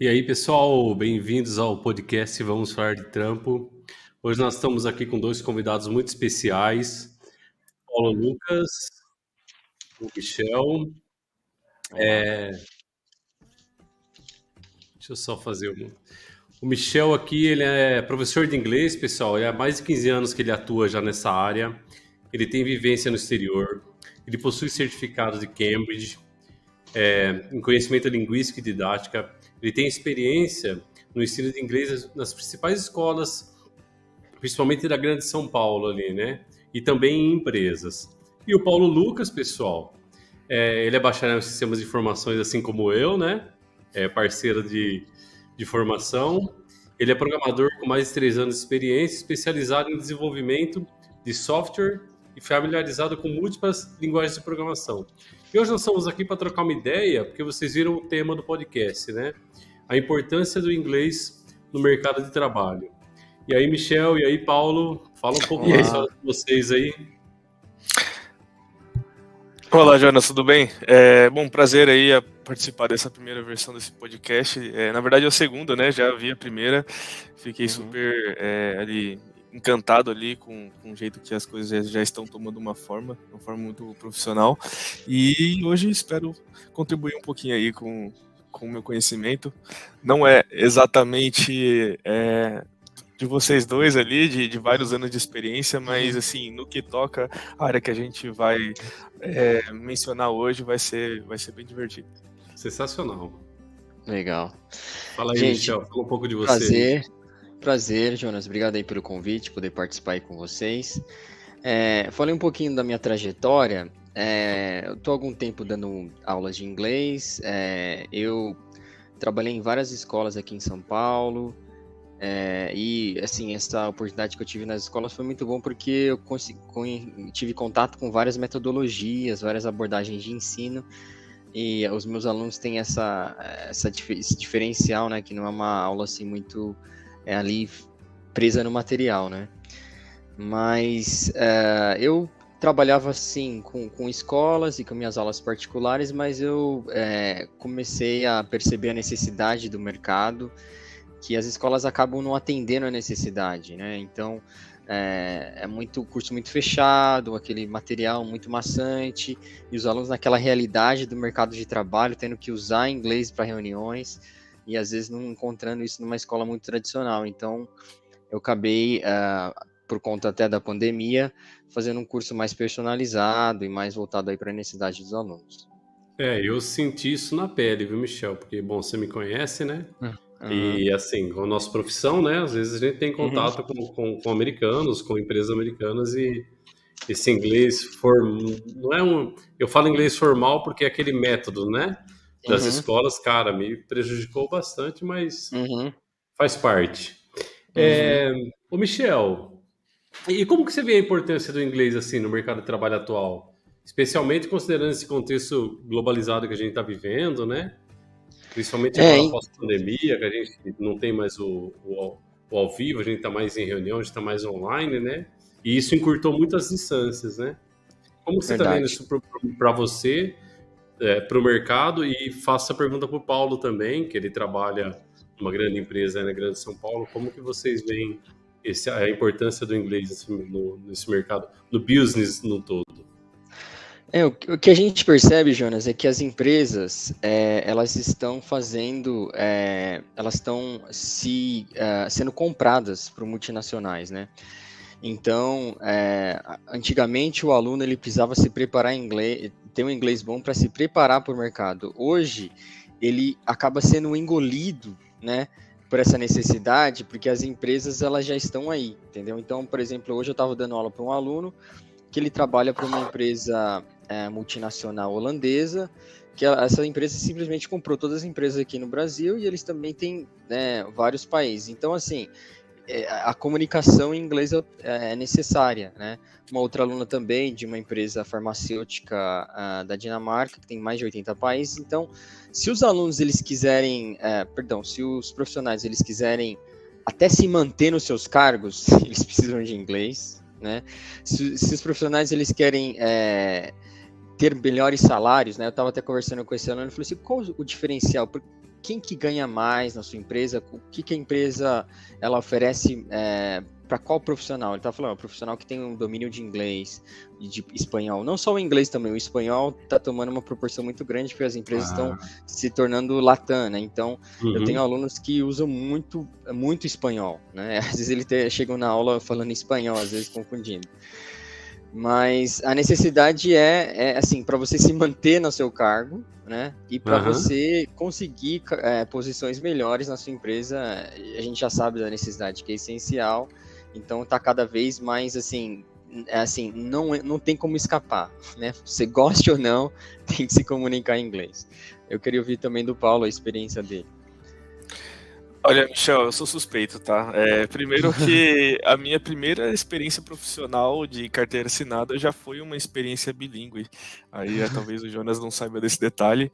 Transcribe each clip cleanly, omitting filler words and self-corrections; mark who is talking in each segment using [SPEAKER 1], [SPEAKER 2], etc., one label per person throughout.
[SPEAKER 1] E aí, pessoal, bem-vindos ao podcast Vamos Falar de Trampo. Hoje nós estamos aqui com dois convidados muito especiais, Paulo Lucas, o Michel.
[SPEAKER 2] Olá.
[SPEAKER 1] Deixa eu só fazer um. O Michel aqui, ele é professor de inglês, pessoal. Há mais de 15 anos que ele atua já nessa área. Ele tem vivência no exterior. Ele possui certificado de Cambridge, em conhecimento linguístico e didática. Ele tem experiência no ensino de inglês nas principais escolas, principalmente da Grande São Paulo ali, né? E também em empresas. E o Paulo Lucas, pessoal, ele é bacharel em sistemas de informações, assim como eu, né? É parceiro de formação. Ele é programador com mais de 3 anos de experiência, especializado em desenvolvimento de software e familiarizado com múltiplas linguagens de programação. E hoje nós estamos aqui para trocar uma ideia, porque vocês viram o tema do podcast, né? A importância do inglês no mercado de trabalho. E aí, Michel, e aí, Paulo, fala um pouco da história de vocês aí.
[SPEAKER 2] Olá, Jonas, tudo bem? Bom, prazer aí a participar dessa primeira versão desse podcast. Na verdade é a segunda, né? Já vi a primeira, fiquei super ali encantado ali com o jeito que as coisas já estão tomando uma forma muito profissional. E hoje espero contribuir um pouquinho aí com o meu conhecimento. Não é exatamente de vocês dois ali, de vários anos de experiência, mas assim, no que toca a área que a gente vai mencionar hoje vai ser bem divertido.
[SPEAKER 1] Sensacional.
[SPEAKER 3] Legal.
[SPEAKER 1] Fala aí,
[SPEAKER 3] Gente,
[SPEAKER 1] Michel, fala um pouco de você.
[SPEAKER 3] Prazer, Jonas. Obrigado aí pelo convite, poder participar aí com vocês. Falei um pouquinho da minha trajetória. Eu estou há algum tempo dando aulas de inglês. Eu trabalhei em várias escolas aqui em São Paulo. E assim, essa oportunidade que eu tive nas escolas foi muito bom porque eu tive contato com várias metodologias, várias abordagens de ensino, e os meus alunos têm esse diferencial, né, que não é uma aula assim muito ali presa no material, né? Mas eu trabalhava assim com escolas e com minhas aulas particulares, mas eu comecei a perceber a necessidade do mercado, que as escolas acabam não atendendo a necessidade, né? Então, muito curso muito fechado, aquele material muito maçante, e os alunos naquela realidade do mercado de trabalho, tendo que usar inglês para reuniões, e às vezes não encontrando isso numa escola muito tradicional. Então, eu acabei, por conta até da pandemia, fazendo um curso mais personalizado e mais voltado aí para a necessidade dos alunos.
[SPEAKER 1] Eu senti isso na pele, viu, Michel? Porque, bom, você me conhece, né? E, assim, com a nossa profissão, né? Às vezes a gente tem contato com americanos, com empresas americanas, e esse inglês não é um... Eu falo inglês formal porque é aquele método, né? Das escolas, cara, me prejudicou bastante, mas faz parte. Ô, Michel, e como que você vê a importância do inglês, assim, no mercado de trabalho atual? Especialmente considerando esse contexto globalizado que a gente está vivendo, né? Principalmente agora pós-pandemia, que a gente não tem mais o ao vivo, a gente está mais em reunião, a gente está mais online, né? E isso encurtou muitas distâncias, né? Como você está vendo isso para você, para o mercado? E faço a pergunta para o Paulo também, que ele trabalha numa grande empresa na Grande São Paulo. Como que vocês veem a importância do inglês nesse mercado, no business no todo?
[SPEAKER 3] O que a gente percebe, Jonas, é que as empresas, elas estão fazendo, elas estão sendo compradas por multinacionais, né? Então, antigamente o aluno ele precisava se preparar em inglês, ter um inglês bom para se preparar para o mercado. Hoje, ele acaba sendo engolido, né, por essa necessidade, porque as empresas elas já estão aí, entendeu? Então, por exemplo, hoje eu estava dando aula para um aluno que ele trabalha para uma empresa multinacional holandesa, que essa empresa simplesmente comprou todas as empresas aqui no Brasil e eles também têm vários países. Então, assim, a comunicação em inglês é necessária, né? Uma outra aluna também de uma empresa farmacêutica da Dinamarca, que tem mais de 80 países. Então, se os alunos eles quiserem, se os profissionais eles quiserem até se manter nos seus cargos, eles precisam de inglês, né? Se os profissionais eles querem ter melhores salários, né? Eu estava até conversando com esse aluno e falei assim, qual o diferencial? quem que ganha mais na sua empresa, o que a empresa ela oferece para qual profissional. Ele está falando, profissional que tem um domínio de inglês e de espanhol. Não só o inglês também, o espanhol está tomando uma proporção muito grande porque as empresas estão se tornando latam, né? Então, eu tenho alunos que usam muito espanhol, né? Às vezes eles chegam na aula falando espanhol, às vezes confundindo. Mas a necessidade é assim, para você se manter no seu cargo, né? E para você conseguir posições melhores na sua empresa, a gente já sabe da necessidade que é essencial. Então tá cada vez mais assim, não tem como escapar, né? Você goste ou não, tem que se comunicar em inglês. Eu queria ouvir também do Paulo a experiência dele.
[SPEAKER 2] Olha, Michel, eu sou suspeito, tá? Primeiro que a minha primeira experiência profissional de carteira assinada já foi uma experiência bilíngue. Aí talvez o Jonas não saiba desse detalhe.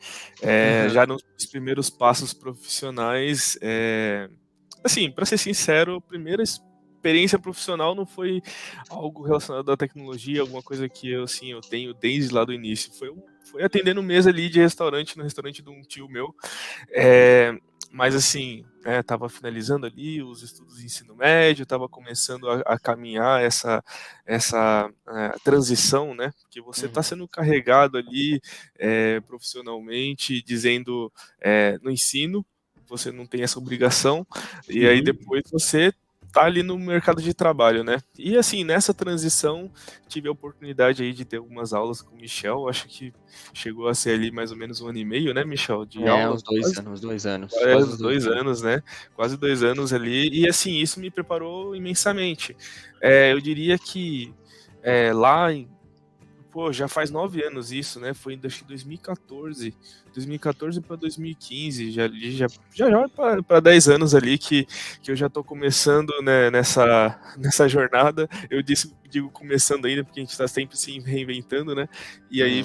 [SPEAKER 2] Já nos primeiros passos profissionais, assim, para ser sincero, a primeira experiência profissional não foi algo relacionado à tecnologia, alguma coisa que eu tenho desde lá do início. Foi atendendo mesa ali de restaurante, no restaurante de um tio meu. Mas assim, estava finalizando ali os estudos de ensino médio, estava começando a caminhar essa transição, né? Porque você está sendo carregado ali profissionalmente, dizendo no ensino, você não tem essa obrigação, e aí depois você tá ali no mercado de trabalho, né? E assim, nessa transição, tive a oportunidade aí de ter algumas aulas com o Michel, acho que chegou a ser ali mais ou menos 1 ano e meio, né, Michel? De aula,
[SPEAKER 3] uns 2 anos.
[SPEAKER 2] Uns 2 anos, né? Quase 2 anos ali, e assim, isso me preparou imensamente. Eu diria que lá em já faz 9 anos isso, né? Foi em 2014 para 2015, já para 10 anos ali que eu já tô começando, né, nessa jornada. Eu digo começando ainda porque a gente está sempre se reinventando, né? E aí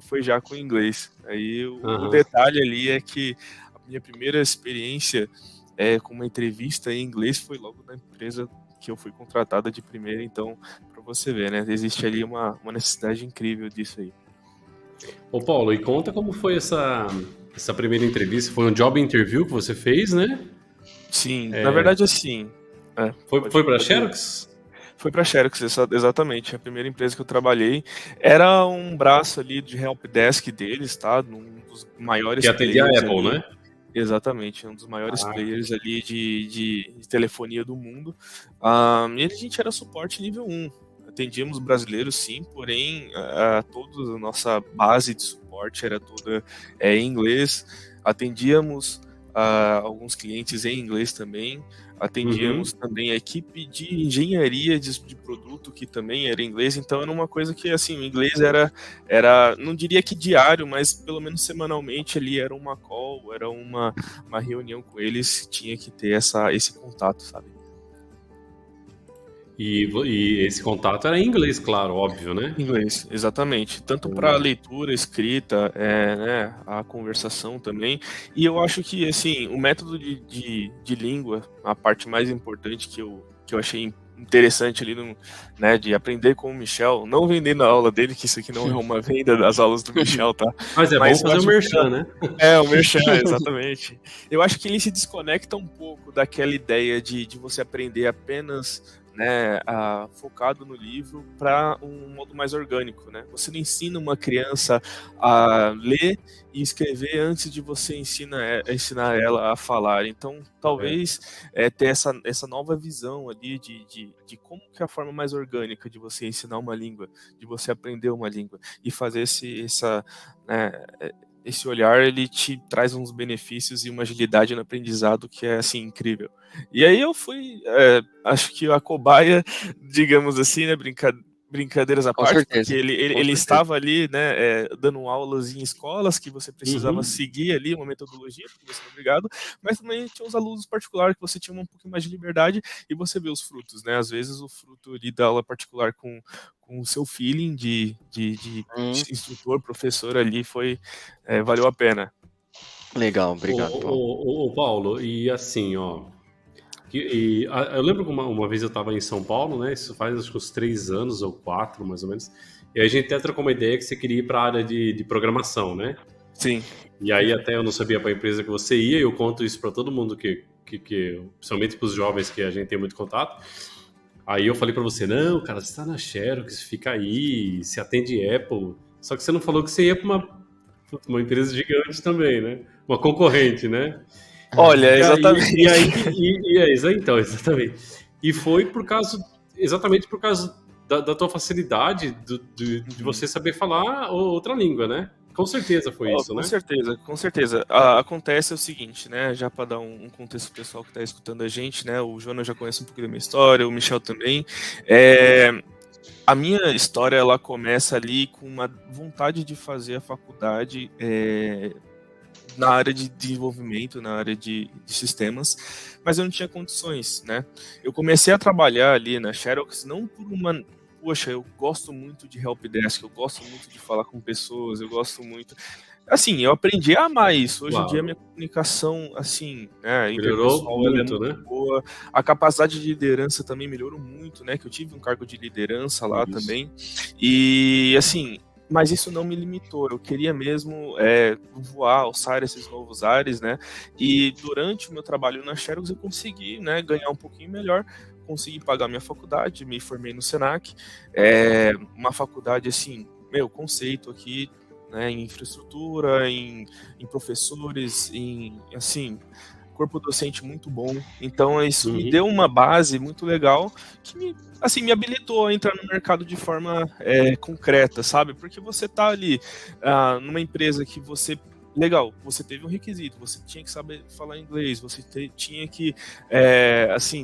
[SPEAKER 2] foi já com o inglês. Aí o detalhe ali é que a minha primeira experiência com uma entrevista em inglês foi logo na empresa que eu fui contratada de primeira, então, para você ver, né? Existe ali uma necessidade incrível disso aí.
[SPEAKER 1] Ô Paulo, e conta como foi essa primeira entrevista? Foi um job interview que você fez, né?
[SPEAKER 2] Sim, na verdade assim.
[SPEAKER 1] Foi para a Xerox?
[SPEAKER 2] Foi para a Xerox, exatamente. A primeira empresa que eu trabalhei era um braço ali de helpdesk deles, tá? Um dos maiores
[SPEAKER 1] que atendia a Apple,
[SPEAKER 2] ali,
[SPEAKER 1] né?
[SPEAKER 2] Exatamente, um dos maiores players ali de telefonia do mundo. E a gente era suporte nível 1. Atendíamos brasileiros, sim, porém toda a nossa base de suporte era toda em inglês. Atendíamos alguns clientes em inglês também. Atendíamos também a equipe de engenharia de produto, que também era inglês, então era uma coisa que, assim, o inglês era, não diria que diário, mas pelo menos semanalmente ali era uma call, era uma reunião com eles, tinha que ter esse contato, sabe?
[SPEAKER 1] E esse contato era em inglês, claro, óbvio, né?
[SPEAKER 2] Inglês, exatamente. Tanto para leitura, escrita, né, a conversação também. E eu acho que, assim, o método de língua, a parte mais importante que eu achei interessante ali, né, de aprender com o Michel, não vendendo a aula dele, que isso aqui não é uma venda das aulas do Michel, tá?
[SPEAKER 1] Mas bom fazer o merchan, né?
[SPEAKER 2] O merchan, exatamente. Eu acho que ele se desconecta um pouco daquela ideia de você aprender apenas, né, focado no livro, para um modo mais orgânico, né? Você não ensina uma criança a ler e escrever antes de você ensinar ela a falar. Então, talvez ter essa nova visão ali de como que é a forma mais orgânica de você ensinar uma língua, de você aprender uma língua e fazer esse olhar, ele te traz uns benefícios e uma agilidade no aprendizado que é, assim, incrível. E aí eu fui, acho que a cobaia, digamos assim, né, brincadeiras à parte, porque ele estava ali, né, dando aulas em escolas que você precisava seguir ali uma metodologia, porque você é obrigado, mas também tinha os alunos particulares que você tinha um pouquinho mais de liberdade e você vê os frutos, né? Às vezes o fruto ali da aula particular com o seu feeling de instrutor, professor ali valeu a pena.
[SPEAKER 3] Legal, obrigado,
[SPEAKER 1] Paulo. Paulo, e assim, ó, eu lembro que uma vez eu estava em São Paulo, né? Isso faz acho que uns 3 anos ou 4, mais ou menos. E a gente até trocou uma ideia que você queria ir para a área de programação, né?
[SPEAKER 2] Sim.
[SPEAKER 1] E aí até eu não sabia para a empresa que você ia, e eu conto isso para todo mundo principalmente para os jovens que a gente tem muito contato. Aí eu falei para você, não, cara, você tá na Xerox, fica aí, se atende Apple. Só que você não falou que você ia para uma empresa gigante também, né? Uma concorrente, né?
[SPEAKER 2] Olha, exatamente.
[SPEAKER 1] Então, exatamente. E foi exatamente por causa da tua facilidade de você saber falar outra língua, né? Com certeza foi isso,
[SPEAKER 2] com
[SPEAKER 1] né?
[SPEAKER 2] certeza, com certeza. Acontece o seguinte, né? Já para dar um contexto pessoal que está escutando a gente, né? O Jonas já conhece um pouco da minha história, o Michel também. A minha história, ela começa ali com uma vontade de fazer a faculdade na área de desenvolvimento, na área de sistemas, mas eu não tinha condições, né? Eu comecei a trabalhar ali na Xerox não por uma... Poxa, eu gosto muito de helpdesk, eu gosto muito de falar com pessoas, eu gosto muito... Assim, eu aprendi a amar isso. Hoje em dia, a minha comunicação, assim, né, interpessoal, ela é muito boa. A capacidade de liderança também melhorou muito, né? Que eu tive um cargo de liderança lá também. E, assim... Mas isso não me limitou, eu queria mesmo voar, alçar esses novos ares, né? E durante o meu trabalho na Xerox eu consegui, né, ganhar um pouquinho melhor, consegui pagar minha faculdade, me formei no Senac, uma faculdade assim, conceito aqui, né, em infraestrutura, em professores, assim, corpo docente muito bom. Então isso me deu uma base muito legal que me habilitou a entrar no mercado de forma concreta, sabe? Porque você tá ali numa empresa que você... Legal, você teve um requisito, você tinha que saber falar inglês, você tinha que,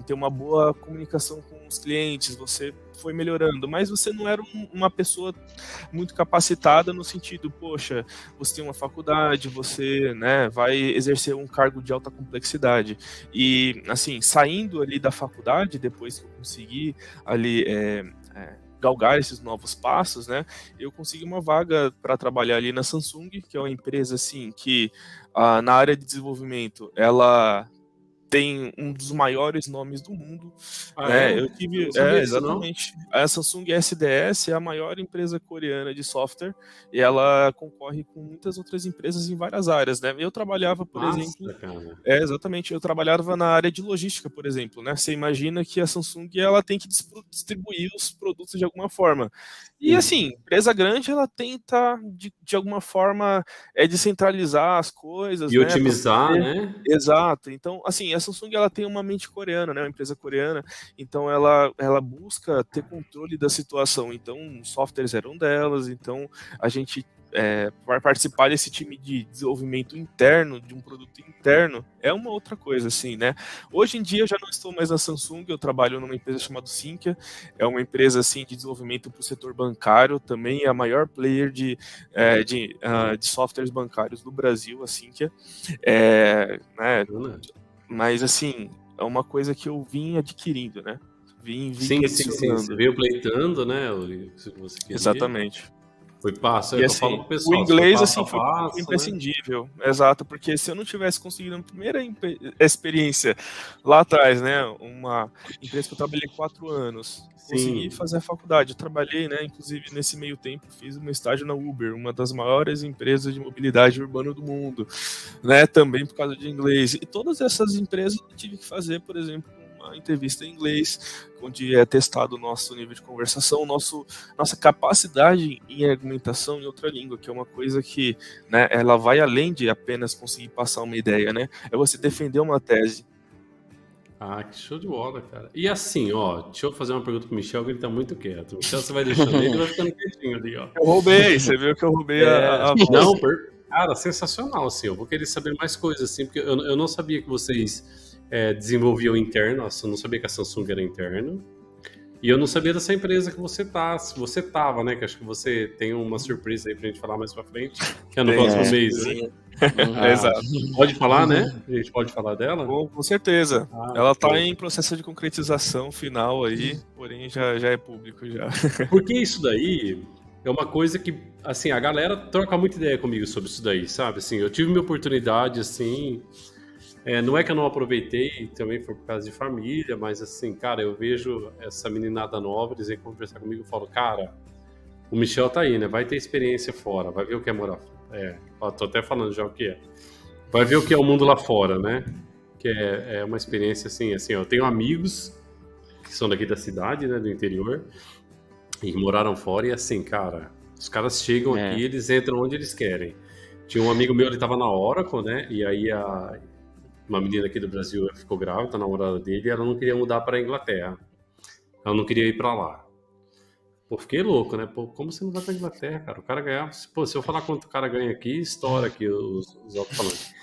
[SPEAKER 2] ter uma boa comunicação com os clientes, você foi melhorando, mas você não era uma pessoa muito capacitada no sentido, poxa, você tem uma faculdade, você, né, vai exercer um cargo de alta complexidade. E, assim, saindo ali da faculdade, depois que eu consegui ali... galgar esses novos passos, né? Eu consegui uma vaga para trabalhar ali na Samsung, que é uma empresa assim que na área de desenvolvimento ela tem um dos maiores nomes do mundo, né? Eu tive, exatamente. A Samsung SDS é a maior empresa coreana de software e ela concorre com muitas outras empresas em várias áreas, né? Eu trabalhava, por exemplo, exatamente, eu trabalhava na área de logística, por exemplo, né? Você imagina que a Samsung ela tem que distribuir os produtos de alguma forma. E assim, empresa grande ela tenta de alguma forma descentralizar as coisas,
[SPEAKER 1] e
[SPEAKER 2] né?
[SPEAKER 1] otimizar, né?
[SPEAKER 2] Exato. Então, assim, a Samsung ela tem uma mente coreana, né? Uma empresa coreana. Então, ela busca ter controle da situação. Então, os softwares eram delas. Então, a gente vai participar desse time de desenvolvimento interno, de um produto interno, é uma outra coisa, assim, né? Hoje em dia, eu já não estou mais na Samsung. Eu trabalho numa empresa chamada Sinqia. É uma empresa, assim, de desenvolvimento para o setor bancário. Também é a maior player de softwares bancários do Brasil, a Sinqia. Né? Mas assim, é uma coisa que eu vim adquirindo, né? Vim
[SPEAKER 1] sim, você veio pleitando, né? Você queria.
[SPEAKER 2] Exatamente.
[SPEAKER 1] Foi passo,
[SPEAKER 2] e, assim,
[SPEAKER 1] falo pro pessoal,
[SPEAKER 2] o inglês
[SPEAKER 1] foi
[SPEAKER 2] assim foi imprescindível, né? Exato, porque se eu não tivesse conseguido a primeira experiência lá atrás, né, uma empresa que eu trabalhei 4 anos, consegui fazer a faculdade, eu trabalhei, né, inclusive nesse meio tempo fiz um estágio na Uber, uma das maiores empresas de mobilidade urbana do mundo, né, também por causa de inglês, e todas essas empresas eu tive que fazer, por exemplo, uma entrevista em inglês, onde é testado o nosso nível de conversação, nossa capacidade em argumentação em outra língua, que é uma coisa que, né, ela vai além de apenas conseguir passar uma ideia, né? É você defender uma tese.
[SPEAKER 1] Ah, que show de bola, cara. E assim, ó, deixa eu fazer uma pergunta pro Michel, que ele tá muito quieto. O Michel, você vai deixando ele, vai ficando quietinho ali, ó.
[SPEAKER 2] Eu roubei, você viu que eu roubei a
[SPEAKER 1] Não, cara, sensacional, assim, eu vou querer saber mais coisas, assim, porque eu não sabia que vocês desenvolviam interno, eu não sabia que a Samsung era interno, e eu não sabia dessa empresa que você tava, né, que acho que você tem uma surpresa aí pra gente falar mais pra frente, que é no próximo mês, né?
[SPEAKER 2] Exato.
[SPEAKER 1] Pode falar, né? A gente pode falar dela?
[SPEAKER 2] Com certeza. Ela tá em processo de concretização final aí, porém já é público já.
[SPEAKER 1] Porque isso daí é uma coisa que, assim, a galera troca muita ideia comigo sobre isso daí, sabe? Assim, eu tive minha oportunidade, assim, não é que eu não aproveitei, também foi por causa de família, mas assim, cara, eu vejo essa meninada nova, eles vêm conversar comigo e falo, cara, o Michel tá aí, né? Vai ter experiência fora, vai ver o que é morar. Tô até falando já o que é. Vai ver o que é o mundo lá fora, né? Que é uma experiência assim, eu tenho amigos que são daqui da cidade, né, do interior, e moraram fora, e assim, cara, os caras chegam aqui, eles entram onde eles querem. Tinha um amigo meu, ele tava na Oracle, né, e aí uma menina aqui do Brasil ficou grávida, a namorada dele, e ela não queria mudar pra Inglaterra. Ela não queria ir pra lá. Pô, fiquei louco, né? Pô, como você não vai pra Inglaterra, cara? O cara ganhava... Pô, se eu falar quanto o cara ganha aqui, estoura aqui os alto-falantes.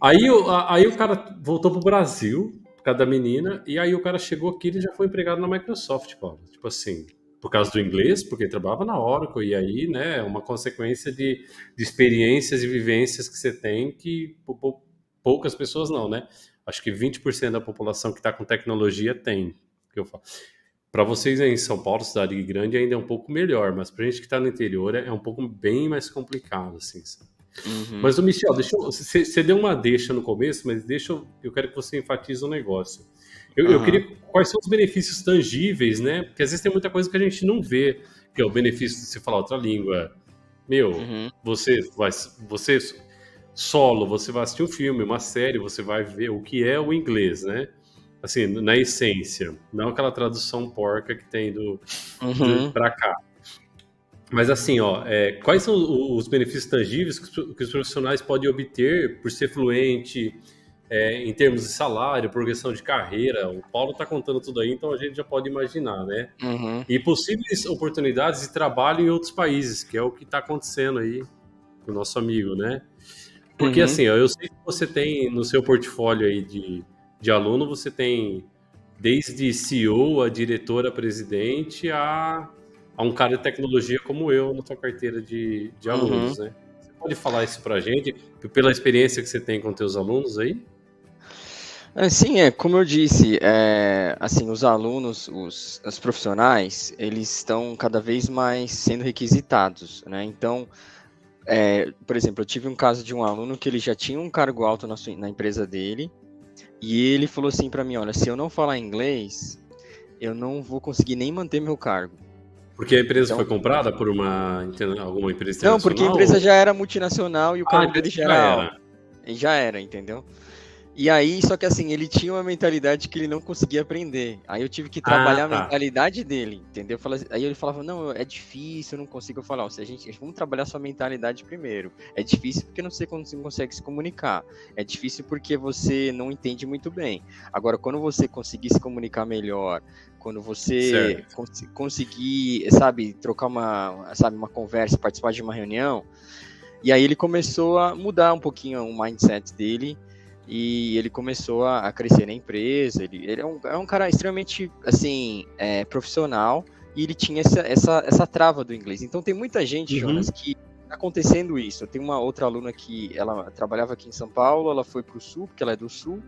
[SPEAKER 1] Aí o cara voltou pro Brasil, por causa da menina, e aí o cara chegou aqui e ele já foi empregado na Microsoft, Paulo. Tipo assim, por causa do inglês, porque ele trabalhava na Oracle, e aí, né, é uma consequência de experiências e vivências que você tem que poucas pessoas não, né? Acho que 20% da população que está com tecnologia tem, que eu falo. Para vocês aí em São Paulo, cidade grande, ainda é um pouco melhor, mas para a gente que está no interior é um pouco bem mais complicado, assim, sabe? Mas, Michel, você deu uma deixa no começo, mas eu quero que você enfatize um negócio. Eu queria, quais são os benefícios tangíveis, né? Porque às vezes tem muita coisa que a gente não vê, que é o benefício de você falar outra língua. Você solo, você vai assistir um filme, uma série, você vai ver o que é o inglês, né? Assim, na essência, não aquela tradução porca que tem pra cá. Mas assim, quais são os benefícios tangíveis que os profissionais podem obter por ser fluente em termos de salário, progressão de carreira? O Paulo está contando tudo aí, então a gente já pode imaginar, né? E possíveis oportunidades de trabalho em outros países, que é o que está acontecendo aí com o nosso amigo, né? Porque assim, eu sei que você tem no seu portfólio aí de aluno, você tem desde CEO, a diretora, presidente, a um cara de tecnologia como eu na sua carteira de alunos, né? Você pode falar isso pra gente, pela experiência que você tem com teus alunos aí?
[SPEAKER 3] Sim, como eu disse, assim, os alunos, os profissionais, eles estão cada vez mais sendo requisitados, né? Então, por exemplo, eu tive um caso de um aluno que ele já tinha um cargo alto na empresa dele, e ele falou assim para mim, olha, se eu não falar inglês, eu não vou conseguir nem manter meu cargo.
[SPEAKER 1] Porque a empresa foi comprada por alguma empresa internacional?
[SPEAKER 3] Não, porque a empresa já era multinacional e o cargo dele
[SPEAKER 1] já era.
[SPEAKER 3] Já era, entendeu? E aí, só que assim, ele tinha uma mentalidade que ele não conseguia aprender. Aí eu tive que trabalhar a mentalidade dele, entendeu? Aí ele falava, não, é difícil, eu não consigo. Eu falava, vamos trabalhar sua mentalidade primeiro. É difícil porque você não consegue se comunicar. É difícil porque você não entende muito bem. Agora, quando você conseguir se comunicar melhor, quando você conseguir, sabe, trocar uma conversa, participar de uma reunião, e aí ele começou a mudar um pouquinho o mindset dele, e ele começou a crescer na empresa. Ele é um cara extremamente, assim, profissional, e ele tinha essa trava do inglês. Então tem muita gente, Jonas, que tá acontecendo isso. Eu tenho uma outra aluna que ela trabalhava aqui em São Paulo, ela foi para o Sul, porque ela é do Sul,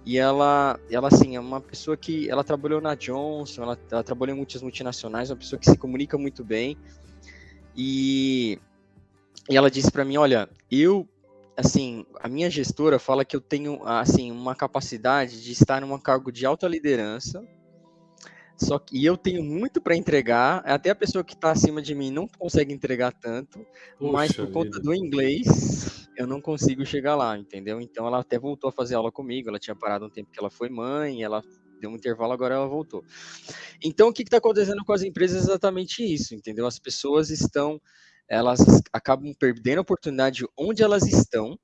[SPEAKER 3] e ela assim, é uma pessoa que ela trabalhou na Johnson, ela trabalhou em muitas multinacionais, uma pessoa que se comunica muito bem, e ela disse para mim, olha, assim, a minha gestora fala que eu tenho, assim, uma capacidade de estar num cargo de alta liderança, só que eu tenho muito para entregar, até a pessoa que está acima de mim não consegue entregar tanto, mas por conta do inglês, eu não consigo chegar lá, entendeu? Então ela até voltou a fazer aula comigo, ela tinha parado um tempo que ela foi mãe, ela deu um intervalo, agora ela voltou. Então o que está acontecendo com as empresas é exatamente isso, entendeu? As pessoas elas acabam perdendo a oportunidade onde elas estão,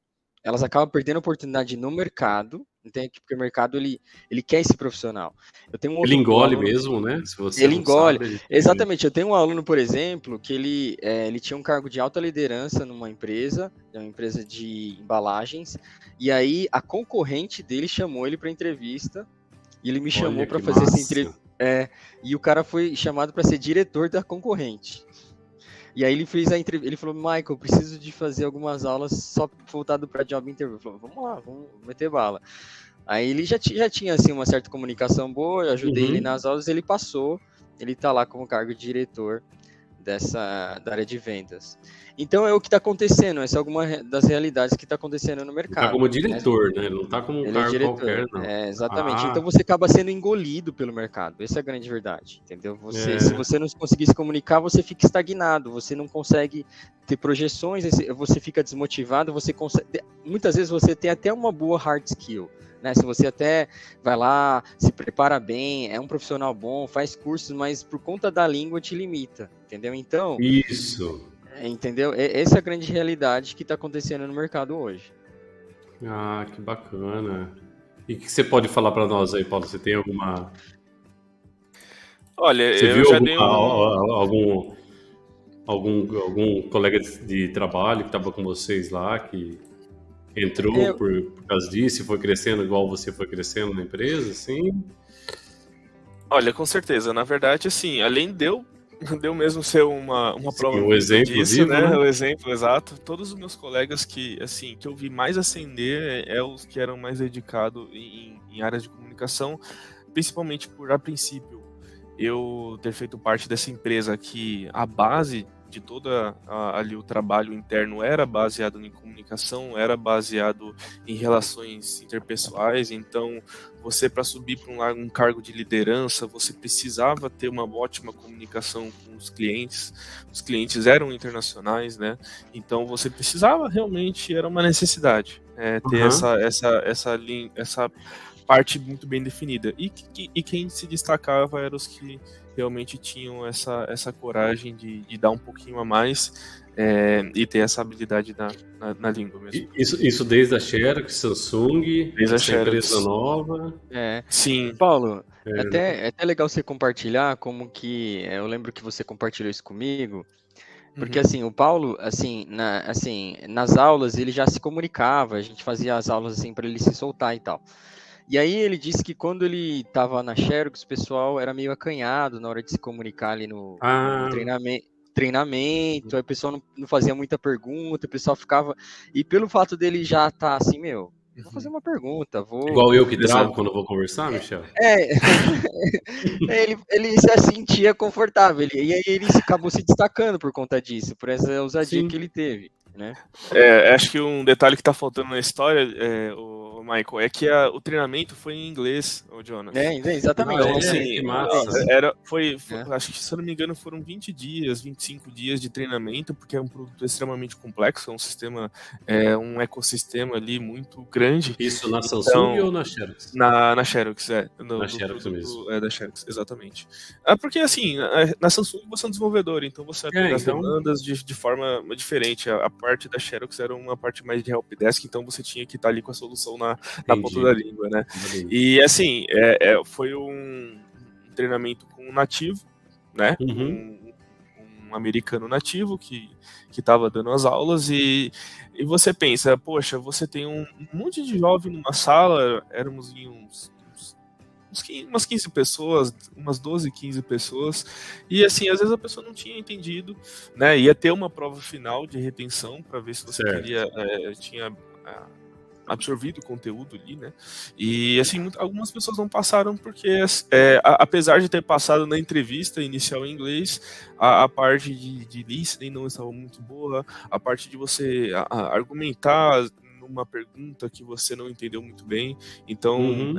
[SPEAKER 3] elas acabam perdendo a oportunidade no mercado, entende? Porque o mercado, ele quer esse profissional.
[SPEAKER 1] Ele engole mesmo, né? Se você
[SPEAKER 3] ele engole. Exatamente. Eu tenho um aluno, por exemplo, que ele tinha um cargo de alta liderança numa empresa de embalagens, e aí a concorrente dele chamou ele para entrevista, e ele me chamou para fazer essa entrevista. E o cara foi chamado para ser diretor da concorrente. E aí ele fez a entrevista, ele falou, Michael, eu preciso de fazer algumas aulas só voltado para job interview. Eu falei, vamos lá, vamos meter bala. Aí ele já tinha assim, uma certa comunicação boa, eu ajudei ele nas aulas, ele passou, ele tá lá como cargo de diretor da área de vendas. Então é o que está acontecendo, essa é alguma das realidades que está acontecendo no mercado.
[SPEAKER 1] Está como diretor, né? Não está como um cargo qualquer, não.
[SPEAKER 3] Exatamente. Então você acaba sendo engolido pelo mercado. Essa é a grande verdade, entendeu? Se você não conseguir se comunicar, você fica estagnado, você não consegue ter projeções, você fica desmotivado, muitas vezes você tem até uma boa hard skill. Né, se você até vai lá, se prepara bem, é um profissional bom, faz cursos, mas por conta da língua te limita, entendeu? Então,
[SPEAKER 1] isso.
[SPEAKER 3] Entendeu? Essa é a grande realidade que está acontecendo no mercado hoje.
[SPEAKER 1] Ah, que bacana. E o que você pode falar para nós aí, Paulo? Você tem alguma...
[SPEAKER 2] Olha,
[SPEAKER 1] você
[SPEAKER 2] eu
[SPEAKER 1] viu
[SPEAKER 2] já dei
[SPEAKER 1] algum colega de trabalho que estava com vocês lá, que entrou por causa disso e foi crescendo igual você foi crescendo na empresa, assim?
[SPEAKER 2] Olha, com certeza. Na verdade, assim, além de eu mesmo ser uma prova
[SPEAKER 1] o exemplo
[SPEAKER 2] disso,
[SPEAKER 1] vivo,
[SPEAKER 2] né? O exemplo exato. Todos os meus colegas que eu vi mais ascender é os que eram mais dedicados em áreas de comunicação, principalmente por, a princípio, eu ter feito parte dessa empresa que a base de toda ali o trabalho interno era baseado em comunicação, era baseado em relações interpessoais. Então você, para subir para um cargo de liderança, você precisava ter uma ótima comunicação com os clientes eram internacionais, né? Então você precisava, realmente era uma necessidade ter essa parte muito bem definida, e quem se destacava eram os que realmente tinham essa coragem de dar um pouquinho a mais e ter essa habilidade na língua mesmo.
[SPEAKER 1] Isso desde a Xerox, Samsung,
[SPEAKER 2] desde a
[SPEAKER 1] Xerox, empresa nova.
[SPEAKER 2] Sim.
[SPEAKER 3] Paulo, é até legal você compartilhar como que... eu lembro que você compartilhou isso comigo, porque assim, o Paulo, assim, nas aulas ele já se comunicava, a gente fazia as aulas assim para ele se soltar e tal. E aí ele disse que quando ele estava na Xerox, o pessoal era meio acanhado na hora de se comunicar ali no treinamento, aí o pessoal não fazia muita pergunta, o pessoal ficava... E pelo fato dele já estar assim, vou fazer uma pergunta,
[SPEAKER 1] Igual eu que travo quando eu vou conversar, Michel?
[SPEAKER 3] Ele se sentia confortável, e aí ele acabou se destacando por conta disso, por essa ousadia que ele teve, né?
[SPEAKER 2] Acho que um detalhe que está faltando na história, Michael, é que o treinamento foi em inglês, Jonas.
[SPEAKER 3] Exatamente.
[SPEAKER 2] Então, assim, acho que, se eu não me engano, foram 20 dias, 25 dias de treinamento, porque é um produto extremamente complexo, é um sistema, um ecossistema ali muito grande.
[SPEAKER 1] Isso na Samsung ou na Xerox?
[SPEAKER 2] Na Xerox,
[SPEAKER 1] na Xerox mesmo.
[SPEAKER 2] Da Xerox, exatamente. Porque, assim, na Samsung você é um desenvolvedor, então você atende as demandas de forma diferente. A parte da Xerox era uma parte mais de helpdesk, então você tinha que estar ali com a solução na ponta da língua, né? E assim, foi um treinamento com um nativo, né? Um americano nativo que estava dando as aulas, e você pensa, poxa, você tem um monte de jovem numa sala, éramos em umas 15 pessoas, umas 12, 15 pessoas, e assim, às vezes a pessoa não tinha entendido, né? Ia ter uma prova final de retenção para ver se você tinha absorvido o conteúdo ali, né? E assim, algumas pessoas não passaram porque, apesar de ter passado na entrevista inicial em inglês, a parte de listening não estava muito boa, a parte de você argumentar uma pergunta que você não entendeu muito bem. Então,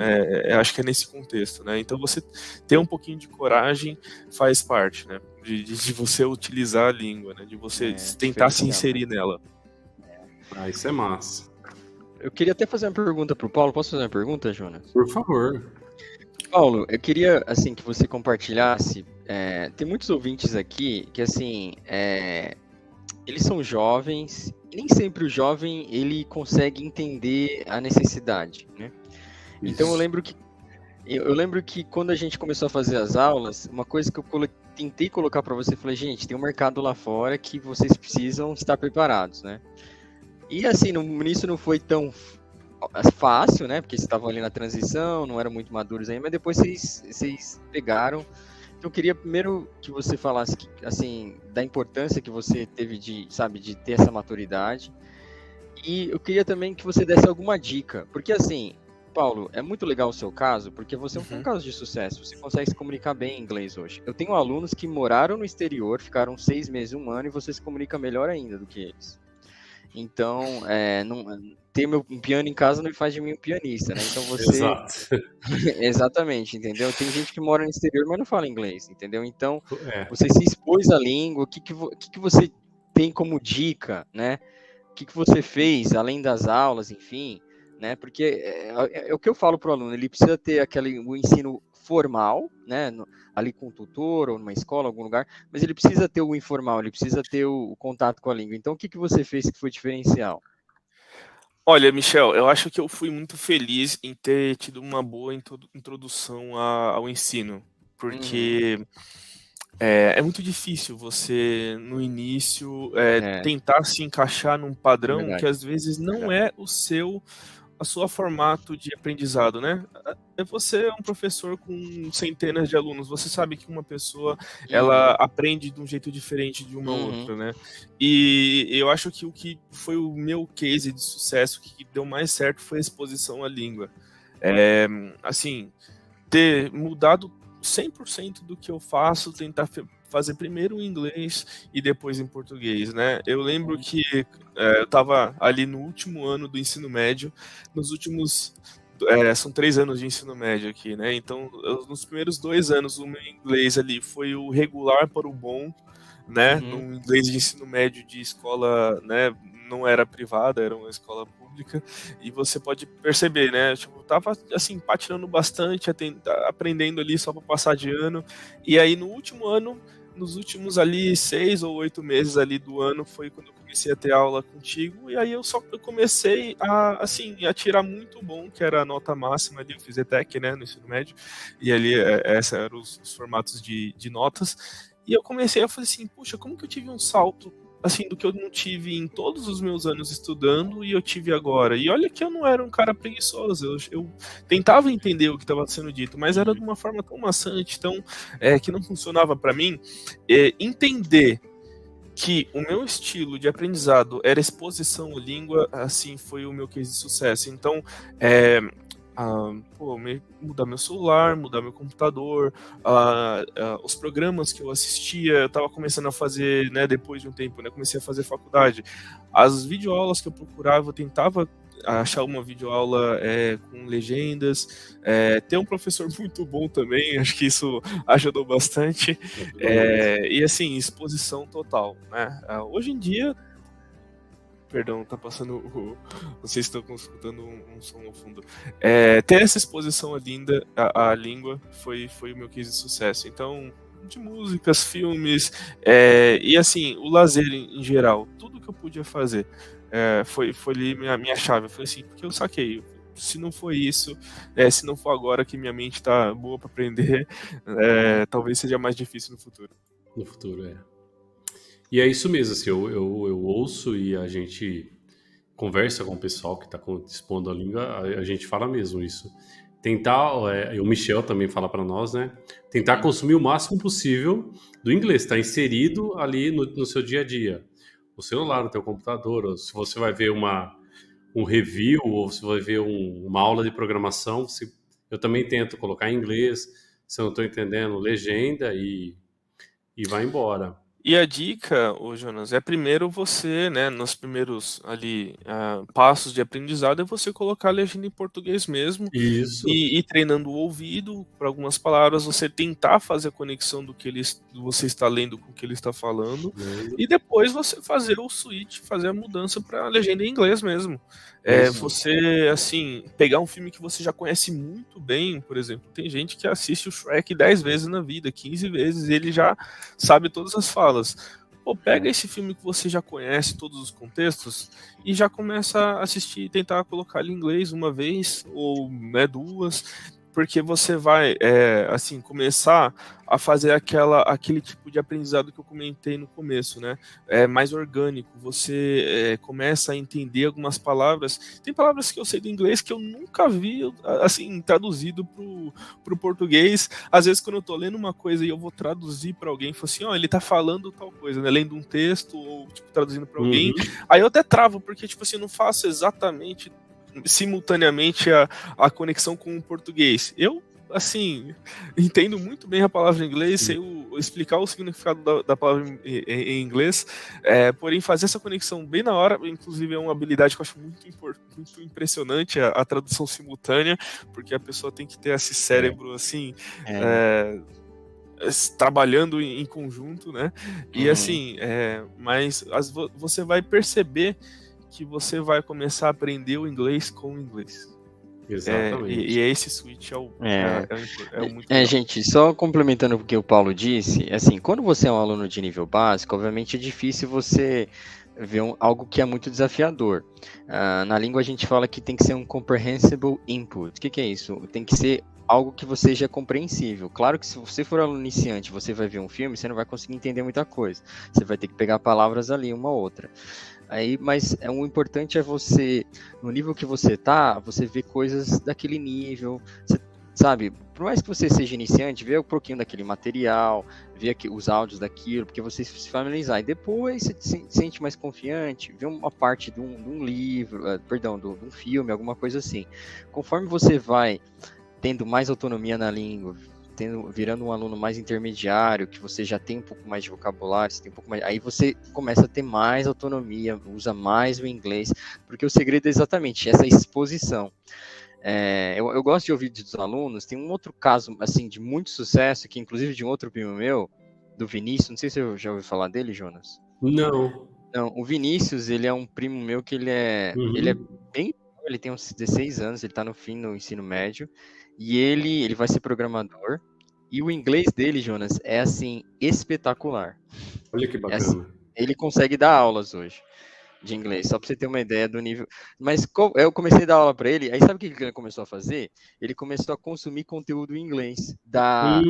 [SPEAKER 2] acho que é nesse contexto, né? Então, você ter um pouquinho de coragem faz parte, né? De você utilizar a língua, né? De você tentar se inserir nela.
[SPEAKER 1] Isso é massa.
[SPEAKER 3] Eu queria até fazer uma pergunta pro Paulo. Posso fazer uma pergunta, Jonas?
[SPEAKER 1] Por favor.
[SPEAKER 3] Paulo, eu queria, assim, que você compartilhasse. Tem muitos ouvintes aqui que, assim, eles são jovens, e nem sempre o jovem ele consegue entender a necessidade, né? Isso. Então eu lembro que quando a gente começou a fazer as aulas, uma coisa que eu tentei colocar para você, falei, gente, tem um mercado lá fora que vocês precisam estar preparados, né? E assim, no início não foi tão fácil, né? Porque vocês estavam ali na transição, não eram muito maduros ainda, mas depois vocês pegaram. Então, eu queria primeiro que você falasse, assim, da importância que você teve de ter essa maturidade. E eu queria também que você desse alguma dica, porque assim, Paulo, é muito legal o seu caso, porque você é um caso de sucesso, você consegue se comunicar bem em inglês hoje. Eu tenho alunos que moraram no exterior, ficaram 6 meses, 1 ano, e você se comunica melhor ainda do que eles. Então, ter um piano em casa não me faz de mim um pianista, né? Então você...
[SPEAKER 1] Exato.
[SPEAKER 3] Exatamente, entendeu? Tem gente que mora no exterior, mas não fala inglês, entendeu? Então, você se expôs à língua, o que você tem como dica, né? O que você fez, além das aulas, enfim, né? Porque é o que eu falo para o aluno, ele precisa ter o ensino formal, né? Ali com um tutor ou numa escola, algum lugar, mas ele precisa ter o informal, ele precisa ter o contato com a língua. Então, o que você fez que foi diferencial?
[SPEAKER 2] Olha, Michel, eu acho que eu fui muito feliz em ter tido uma boa introdução ao ensino, porque é muito difícil você, no início, tentar se encaixar num padrão que às vezes não é a sua formato de aprendizado, né? Você é um professor com centenas de alunos, você sabe que uma pessoa, ela aprende de um jeito diferente de uma outra, né? E eu acho que o que foi o meu case de sucesso, que deu mais certo, foi a exposição à língua. Assim, ter mudado 100% do que eu faço, tentar fazer primeiro em inglês e depois em português, né? Eu lembro que eu estava ali no último ano do ensino médio, nos últimos... são 3 anos de ensino médio aqui, né? Então, nos primeiros 2 anos, o meu inglês ali foi o regular para o bom, né? No inglês de ensino médio de escola, né? Não era privada, era uma escola pública, e você pode perceber, né? Tipo, tava assim, patinando bastante, aprendendo ali só para passar de ano, e aí no último ano, nos últimos ali 6 ou 8 meses ali do ano, foi quando eu comecei a ter aula contigo, e aí eu comecei a tirar muito bom, que era a nota máxima ali, eu fiz ETEC, né, no ensino médio, e ali esses eram os formatos de notas, e eu comecei a fazer assim, puxa, como que eu tive um salto assim, do que eu não tive em todos os meus anos estudando e eu tive agora. E olha que eu não era um cara preguiçoso, eu tentava entender o que estava sendo dito, mas era de uma forma tão maçante, que não funcionava para mim. Entender que o meu estilo de aprendizado era exposição à língua, assim, foi o meu case de sucesso. Então, mudar meu celular, mudar meu computador, os programas que eu assistia, eu estava começando a fazer, né, depois de um tempo, né, comecei a fazer faculdade. As videoaulas que eu procurava, eu tentava achar uma videoaula com legendas, ter um professor muito bom também, acho que isso ajudou bastante, e assim, exposição total, né? Hoje em dia, perdão, tá passando não sei se estão escutando um som no fundo. Ter essa exposição à língua foi o meu case de sucesso. Então, de músicas, filmes, e assim, o lazer em geral, tudo que eu podia fazer, foi ali minha chave. Foi assim, porque eu saquei. Se não for isso, se não for agora que minha mente tá boa para aprender, talvez seja mais difícil no futuro.
[SPEAKER 1] No futuro, E é isso mesmo, assim, eu ouço e a gente conversa com o pessoal que está expondo a língua, a gente fala mesmo isso. Tentar, e o Michel também fala para nós, né? Tentar consumir o máximo possível do inglês, estar inserido ali no seu dia a dia. No celular, no teu computador, ou se você vai ver um review, ou se vai ver uma aula de programação, eu também tento colocar em inglês, se eu não estou entendendo, legenda e vai embora.
[SPEAKER 2] E a dica, Jonas, é primeiro você, né, nos primeiros ali passos de aprendizado, é você colocar a legenda em português mesmo.
[SPEAKER 1] Isso.
[SPEAKER 2] E treinando o ouvido para algumas palavras, você tentar fazer a conexão do que você está lendo com o que ele está falando, e depois você fazer o switch, fazer a mudança para a legenda em inglês mesmo. Você, assim, pegar um filme que você já conhece muito bem, por exemplo, tem gente que assiste o Shrek 10 vezes na vida, 15 vezes, e ele já sabe todas as falas. Pega esse filme que você já conhece todos os contextos e já começa a assistir e tentar colocar ele em inglês uma vez ou, né, 2, porque você vai assim, começar a fazer aquele tipo de aprendizado que eu comentei no começo, né? Mais orgânico. Você começa a entender algumas palavras. Tem palavras que eu sei do inglês que eu nunca vi assim traduzido pro português. Às vezes quando eu tô lendo uma coisa e eu vou traduzir para alguém, falo assim, ele tá falando tal coisa, né? Lendo um texto ou tipo, traduzindo para alguém. Aí eu até travo, porque tipo assim, eu não faço exatamente simultaneamente a conexão com o português. Eu, assim, entendo muito bem a palavra em inglês, sei explicar o significado da palavra em inglês, porém fazer essa conexão bem na hora, inclusive é uma habilidade que eu acho muito impressionante, a tradução simultânea, porque a pessoa tem que ter esse cérebro, assim, trabalhando em conjunto, né? E assim, mas você vai perceber que você vai começar a aprender o inglês com o inglês.
[SPEAKER 1] Exatamente.
[SPEAKER 2] E esse switch é muito legal.
[SPEAKER 3] Gente, só complementando o que o Paulo disse, assim, quando você é um aluno de nível básico, obviamente é difícil você ver algo que é muito desafiador. Na língua a gente fala que tem que ser um comprehensible input. O que é isso? Tem que ser algo que você seja compreensível. Claro que se você for aluno iniciante, você vai ver um filme, você não vai conseguir entender muita coisa. Você vai ter que pegar palavras ali, uma ou outra. Mas o importante é você, no nível que você tá, você ver coisas daquele nível, você, sabe? Por mais que você seja iniciante, ver um pouquinho daquele material, ver aqui, os áudios daquilo, porque você se familiarizar. E depois você se sente mais confiante, ver uma parte de um livro, de um filme, alguma coisa assim. Conforme você vai tendo mais autonomia na língua, virando um aluno mais intermediário, que você já tem um pouco mais de vocabulário, você tem um pouco mais, aí você começa a ter mais autonomia, usa mais o inglês, porque o segredo é exatamente essa exposição. Eu gosto de ouvir dos alunos. Tem um outro caso assim de muito sucesso, que inclusive de um outro primo meu, do Vinícius, não sei se eu já ouviu falar dele, Jonas.
[SPEAKER 1] Não,
[SPEAKER 3] o Vinícius, ele é um primo meu que ele é bem, ele tem uns 16 anos, ele está no fim do ensino médio, e ele vai ser programador, e o inglês dele, Jonas, é assim, espetacular.
[SPEAKER 1] Olha que bacana.
[SPEAKER 3] Assim, ele consegue dar aulas hoje de inglês, só para você ter uma ideia do nível. Mas eu comecei a dar aula para ele, aí sabe o que ele começou a fazer? Ele começou a consumir conteúdo em inglês,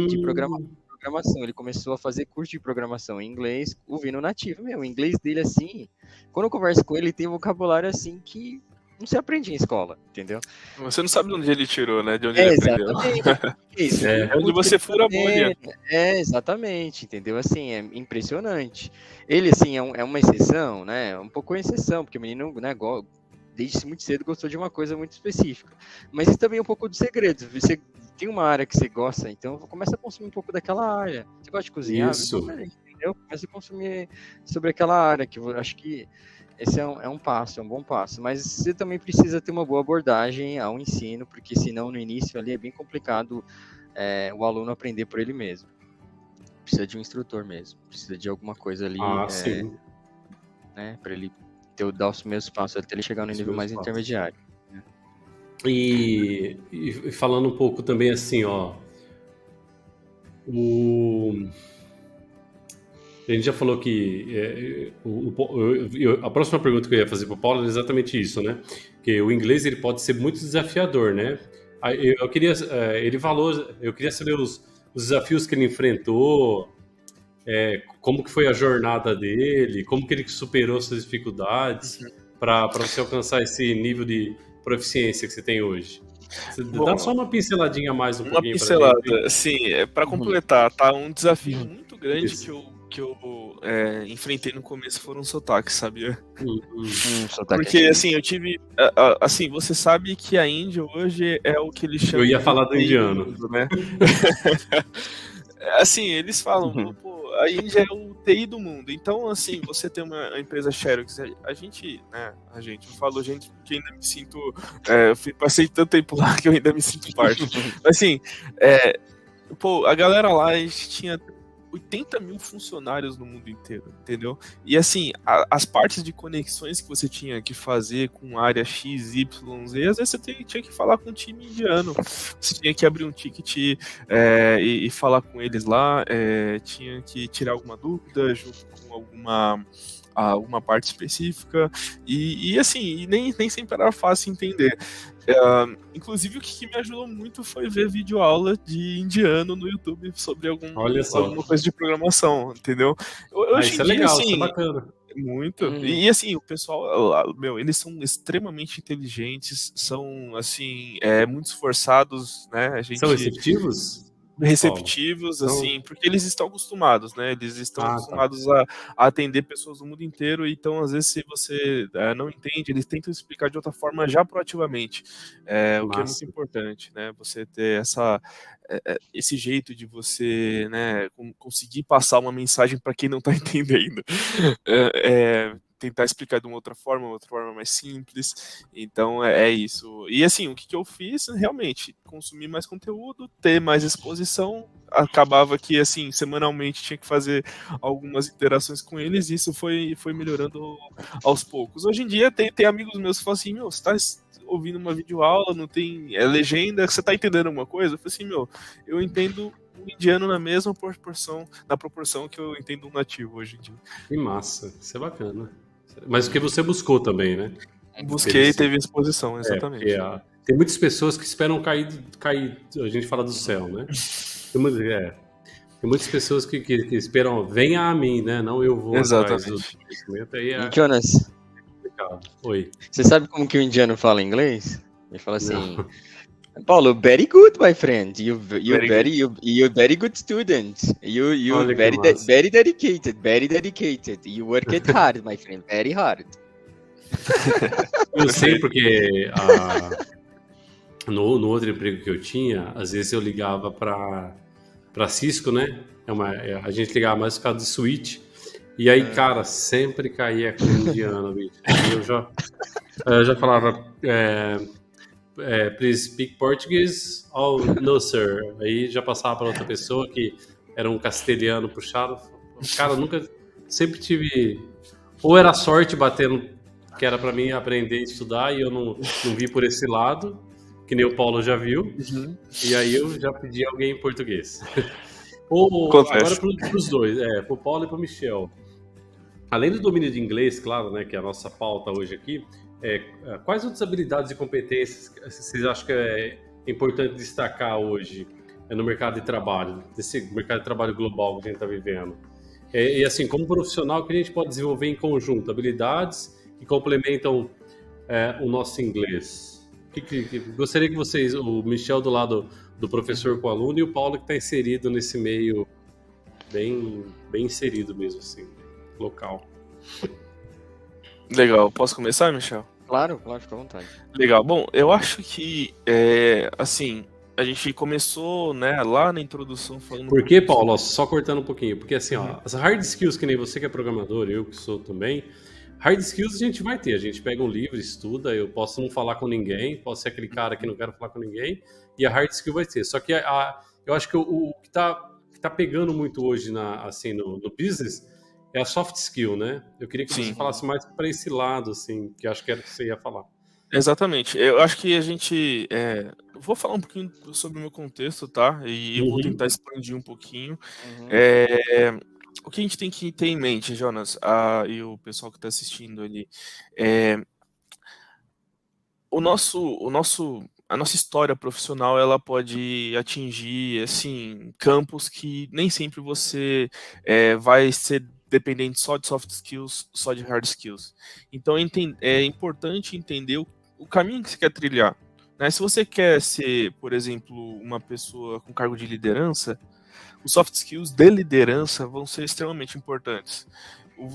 [SPEAKER 3] de programação. Ele começou a fazer curso de programação em inglês, ouvindo nativo. O inglês dele, assim, quando eu converso com ele, tem vocabulário assim que não se aprende em escola, entendeu?
[SPEAKER 2] Você não sabe de onde ele tirou, né? De onde ele aprendeu.
[SPEAKER 3] Exatamente. Isso,
[SPEAKER 2] onde você fura a bolha.
[SPEAKER 3] Exatamente, entendeu? Assim, é impressionante. Ele, assim, é uma exceção, né? Um pouco uma exceção, porque o menino, né, desde muito cedo gostou de uma coisa muito específica. Mas isso também é um pouco do segredo. Você tem uma área que você gosta, então começa a consumir um pouco daquela área. Você gosta de cozinhar?
[SPEAKER 1] Isso.
[SPEAKER 3] Entendeu? Começa a consumir sobre aquela área, que eu acho que esse é um passo, é um bom passo, mas você também precisa ter uma boa abordagem ao ensino, porque senão no início ali é bem complicado o aluno aprender por ele mesmo. Precisa de um instrutor mesmo, precisa de alguma coisa ali, né, para ele dar os primeiros passos até ele chegar no nível mais intermediário. Né?
[SPEAKER 1] E falando um pouco também assim, a gente já falou que a próxima pergunta que eu ia fazer para o Paulo é exatamente isso, né? Que o inglês ele pode ser muito desafiador, né? Eu queria saber os desafios que ele enfrentou, como que foi a jornada dele, como que ele superou essas dificuldades para você alcançar esse nível de proficiência que você tem hoje. Dá só uma pinceladinha a mais pouquinho.
[SPEAKER 2] Uma pincelada, sim, para completar, tá? Um desafio muito grande que eu enfrentei no começo foram os sotaques, sabia? Porque, assim, eu tive... Assim, você sabe que a Índia hoje é o que eles chamam...
[SPEAKER 1] Eu ia falar do indiano.
[SPEAKER 2] Mundo, né? Assim, eles falam, pô, a Índia é o TI do mundo. Então, assim, você tem uma empresa Xerox, a gente, eu falo gente porque ainda me sinto... passei tanto tempo lá que eu ainda me sinto parte. Assim, pô, a galera lá, a gente tinha 80 mil funcionários no mundo inteiro, entendeu? E assim, as partes de conexões que você tinha que fazer com área X, Y, Z, às vezes você tinha que falar com um time indiano, você tinha que abrir um ticket e falar com eles lá, tinha que tirar alguma dúvida junto com alguma parte específica, e assim, nem sempre era fácil entender. Inclusive o que me ajudou muito foi ver videoaula de indiano no YouTube sobre alguma coisa de programação, entendeu?
[SPEAKER 1] Isso é legal, assim, isso é bacana.
[SPEAKER 2] Muito. E assim, o pessoal, eles são extremamente inteligentes, são assim, muito esforçados, né?
[SPEAKER 1] São receptivos?
[SPEAKER 2] receptivos,
[SPEAKER 1] Então,
[SPEAKER 2] assim, porque eles estão acostumados, né? Eles estão acostumados a atender pessoas do mundo inteiro, então, às vezes, se você não entende, eles tentam explicar de outra forma já proativamente, o que é muito
[SPEAKER 1] massa.
[SPEAKER 2] importante, né? Você ter esse jeito de você, né, conseguir passar uma mensagem para quem não está entendendo. Tentar explicar de uma outra forma mais simples. Então é isso. E assim, o que eu fiz realmente, consumir mais conteúdo, ter mais exposição. Acabava que assim, semanalmente tinha que fazer algumas interações com eles, e isso foi melhorando aos poucos. Hoje em dia tem amigos meus que falam assim, meu, você tá ouvindo uma videoaula, não tem legenda, você tá entendendo alguma coisa? Eu falei assim, meu, eu entendo um indiano na mesma proporção que eu entendo um nativo hoje em dia.
[SPEAKER 1] Que massa, isso é bacana. Mas o que você buscou também, né?
[SPEAKER 2] Busquei e teve exposição, exatamente.
[SPEAKER 1] Tem muitas pessoas que esperam cair, a gente fala do céu, né? Tem muitas pessoas que esperam, venha a mim, né? Não eu vou atrás do conhecimento. Aí
[SPEAKER 3] E Jonas,
[SPEAKER 1] complicado. Oi.
[SPEAKER 3] você sabe como que o indiano fala em inglês? Ele fala assim... Paulo, very good, my friend. You're very good student. You very dedicated. You work it hard, my friend, very hard.
[SPEAKER 1] Eu sei porque no outro emprego que eu tinha, às vezes eu ligava para Cisco, né? A gente ligava mais por causa de switch. E aí, cara, sempre caía com o indiano, bicho. Eu já falava... please speak Portuguese? Oh, no, sir. Aí já passava para outra pessoa que era um castelhano puxado. Cara, sempre tive... Ou era sorte batendo, que era para mim aprender a estudar, e eu não vi por esse lado, que nem o Paulo já viu. E aí eu já pedi alguém em português. Agora para os dois, para o Paulo e para o Michel. Além do domínio de inglês, claro, né, que é a nossa pauta hoje aqui, quais outras habilidades e competências vocês acham que é importante destacar hoje no mercado de trabalho, desse mercado de trabalho global que a gente está vivendo? E assim, como profissional, que a gente pode desenvolver em conjunto habilidades que complementam o nosso inglês? Gostaria que vocês, o Michel do lado do professor com o aluno e o Paulo que está inserido nesse meio, bem inserido mesmo, assim, local.
[SPEAKER 2] Legal. Posso começar, Michel?
[SPEAKER 3] Claro, fica à vontade.
[SPEAKER 2] Legal. Bom, eu acho que, assim, a gente começou, né, lá na introdução falando...
[SPEAKER 1] Por que, Paulo? Só cortando um pouquinho. Porque, assim, as hard skills, que nem você que é programador, eu que sou também, hard skills a gente vai ter. A gente pega um livro, estuda, eu posso não falar com ninguém, posso ser aquele cara que não quero falar com ninguém, e a hard skill vai ter. Só que eu acho que o que tá pegando muito hoje assim, no business é a soft skill, né? Eu queria que você falasse mais para esse lado, assim, que acho que era o que você ia falar.
[SPEAKER 2] Exatamente. Eu acho que a gente... vou falar um pouquinho sobre o meu contexto, tá? E eu vou tentar expandir um pouquinho. O que a gente tem que ter em mente, Jonas, e o pessoal que está assistindo ali, a nossa história profissional, ela pode atingir, assim, campos que nem sempre você vai ser dependente só de soft skills, só de hard skills. Então é importante entender o caminho que você quer trilhar, né? Se você quer ser, por exemplo, uma pessoa com cargo de liderança, os soft skills de liderança vão ser extremamente importantes.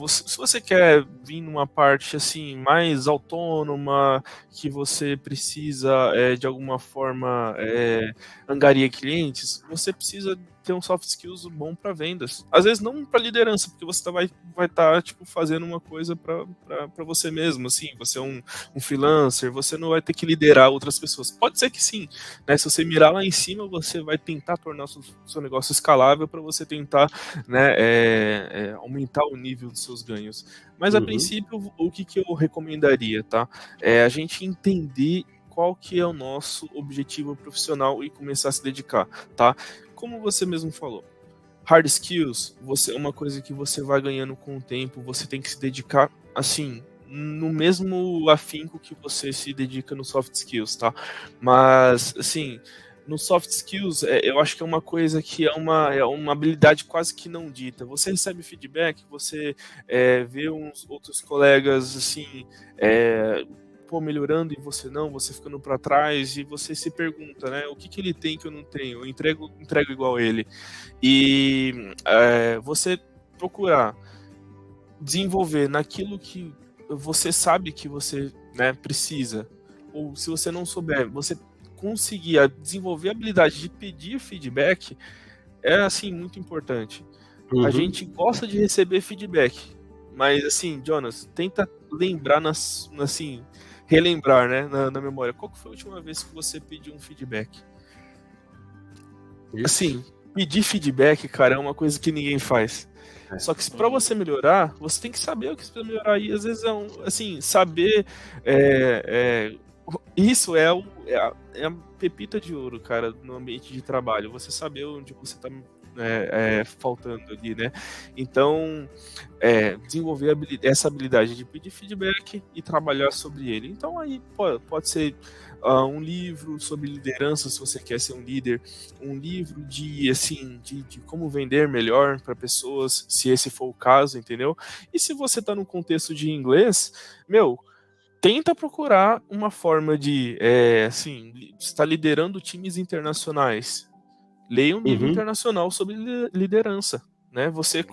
[SPEAKER 2] Se você quer vir numa parte assim mais autônoma, que você precisa de alguma forma angariar clientes, você precisa ter um soft skills bom para vendas. Às vezes não para liderança, porque você vai estar tipo fazendo uma coisa para você mesmo, assim, você é um freelancer, você não vai ter que liderar outras pessoas. Pode ser que sim, né? Se você mirar lá em cima, você vai tentar tornar o seu negócio escalável para você tentar, né, aumentar o nível dos seus ganhos. Mas a princípio, o que eu recomendaria, tá? É a gente entender qual que é o nosso objetivo profissional e começar a se dedicar, tá? Como você mesmo falou, hard skills, é uma coisa que você vai ganhando com o tempo, você tem que se dedicar, assim, no mesmo afinco que você se dedica no soft skills, tá? Mas, assim, no soft skills, eu acho que é uma coisa que é uma habilidade quase que não dita. Você recebe feedback, você vê uns outros colegas, assim, melhorando e você não, você ficando para trás, e você se pergunta, né, o que ele tem que eu não tenho, eu entrego igual a ele. E você procurar desenvolver naquilo que você sabe que você, né, precisa, ou se você não souber, você conseguir desenvolver a habilidade de pedir feedback, é assim muito importante. A gente gosta de receber feedback, mas assim, Jonas, tenta lembrar assim, relembrar, né, na memória. Qual que foi a última vez que você pediu um feedback? Isso. Assim, pedir feedback, cara, é uma coisa que ninguém faz. Só que para você melhorar, você tem que saber o que você precisa melhorar. E às vezes assim, saber isso é a pepita de ouro, cara, no ambiente de trabalho. Você saber onde você está faltando ali, né? Então, desenvolver essa habilidade de pedir feedback e trabalhar sobre ele. Então, aí pode ser um livro sobre liderança, se você quer ser um líder, um livro de como vender melhor para pessoas, se esse for o caso, entendeu? E se você está num contexto de inglês, tenta procurar uma forma de, estar liderando times internacionais. Leia um livro internacional sobre liderança, né? Você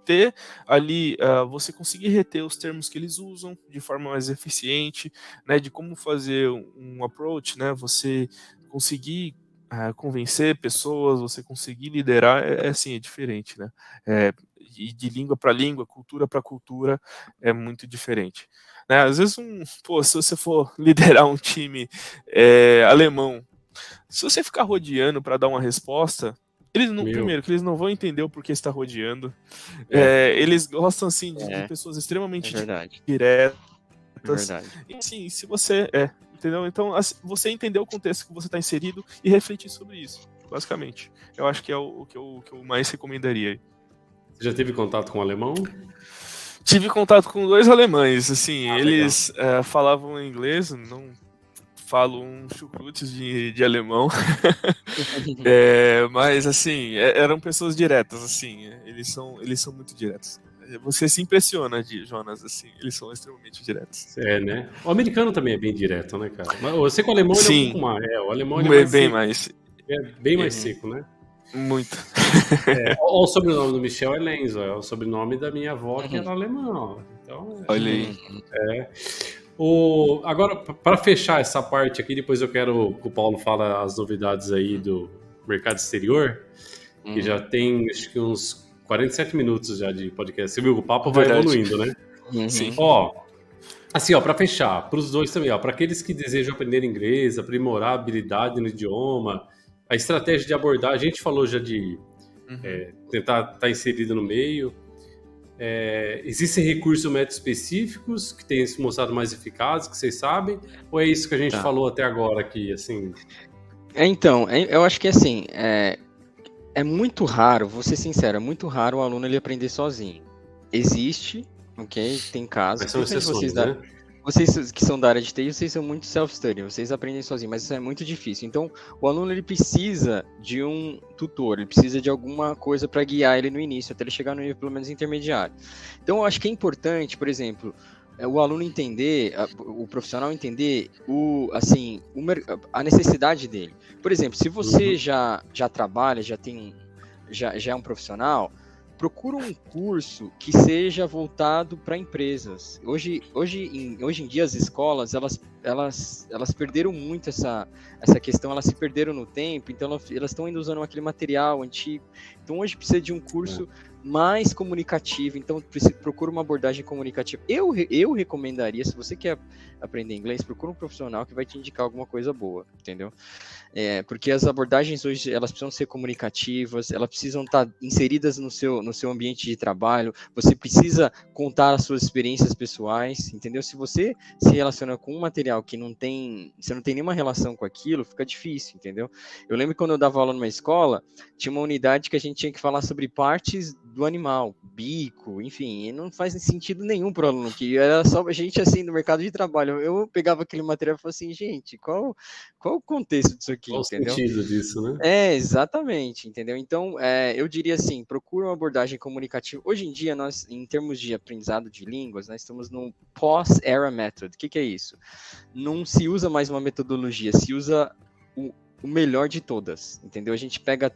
[SPEAKER 2] ter ali, você conseguir reter os termos que eles usam de forma mais eficiente, né? De como fazer um approach, né? Você conseguir convencer pessoas, você conseguir liderar, é diferente, né? E de língua para língua, cultura para cultura, é muito diferente. Né? Às vezes, se você for liderar um time alemão, se você ficar rodeando para dar uma resposta, primeiro, que eles não vão entender o porquê está rodeando. Eles gostam, assim, de pessoas extremamente diretas. É verdade. E, assim, se você... entendeu? Então, assim, você entender o contexto que você está inserido e refletir sobre isso, basicamente. Eu acho que é o que eu mais recomendaria.
[SPEAKER 1] Você já teve contato com o alemão?
[SPEAKER 2] Tive contato com 2 alemães, assim, eles falavam inglês, não falo chucrutes de alemão, mas assim, eram pessoas diretas, assim, eles são muito diretos. Você se impressiona, Jonas, assim, eles são extremamente diretos.
[SPEAKER 1] Né? O americano também é bem direto, né, cara? Mas você com o alemão ele é um pouco mais. O alemão ele é
[SPEAKER 2] bem mais.
[SPEAKER 1] É bem mais seco, né?
[SPEAKER 2] Muito.
[SPEAKER 1] O sobrenome do Michel é Lenzo, é o sobrenome da minha avó que era alemã. Então,
[SPEAKER 2] olha aí.
[SPEAKER 1] Agora, para fechar essa parte aqui, depois eu quero que o Paulo fale as novidades aí do mercado exterior, que já tem acho que uns 47 minutos já de podcast. Você viu que o papo vai evoluindo, né?
[SPEAKER 2] Sim.
[SPEAKER 1] Para fechar, para os dois também, para aqueles que desejam aprender inglês, aprimorar a habilidade no idioma, a estratégia de abordar, a gente falou já de tentar estar inserido no meio. Existem recursos métodos específicos que têm se mostrado mais eficazes, que vocês sabem? Ou é isso que a gente falou até agora aqui, assim?
[SPEAKER 3] Então, eu acho que assim, é muito raro, vou ser sincero, é muito raro o aluno ele aprender sozinho. Existe, ok? Tem casos.
[SPEAKER 1] Mas são exceções, né?
[SPEAKER 3] Vocês que são da área de TI, vocês são muito self-study, vocês aprendem sozinhos, mas isso é muito difícil. Então, o aluno ele precisa de um tutor, ele precisa de alguma coisa para guiar ele no início, até ele chegar no nível pelo menos intermediário. Então, eu acho que é importante, por exemplo, o aluno entender, o profissional entender a necessidade dele. Por exemplo, se você já trabalha, já é um profissional, procura um curso que seja voltado para empresas. Hoje em dia as escolas elas perderam muito essa questão, elas se perderam no tempo, então elas estão ainda usando aquele material antigo. Então hoje precisa de um curso mais comunicativo, então procura uma abordagem comunicativa. Eu recomendaria, se você quer aprender inglês, procura um profissional que vai te indicar alguma coisa boa, entendeu? Porque as abordagens hoje, elas precisam ser comunicativas, elas precisam estar inseridas no seu ambiente de trabalho, você precisa contar as suas experiências pessoais, entendeu? Se você se relaciona com um material que você não tem nenhuma relação com aquilo, fica difícil, entendeu? Eu lembro que quando eu dava aula numa escola, tinha uma unidade que a gente tinha que falar sobre partes do animal, bico, enfim, e não faz sentido nenhum para o aluno, que era só a gente assim no mercado de trabalho. Eu pegava aquele material e falava assim, gente, qual o contexto disso aqui,
[SPEAKER 1] Qual o
[SPEAKER 3] entendeu?
[SPEAKER 1] sentido disso, né?
[SPEAKER 3] Exatamente, entendeu? Então, eu diria assim, procura uma abordagem comunicativa. Hoje em dia, nós, em termos de aprendizado de línguas, nós estamos no post-era method. O que é isso? Não se usa mais uma metodologia, se usa o melhor de todas, entendeu? A gente pega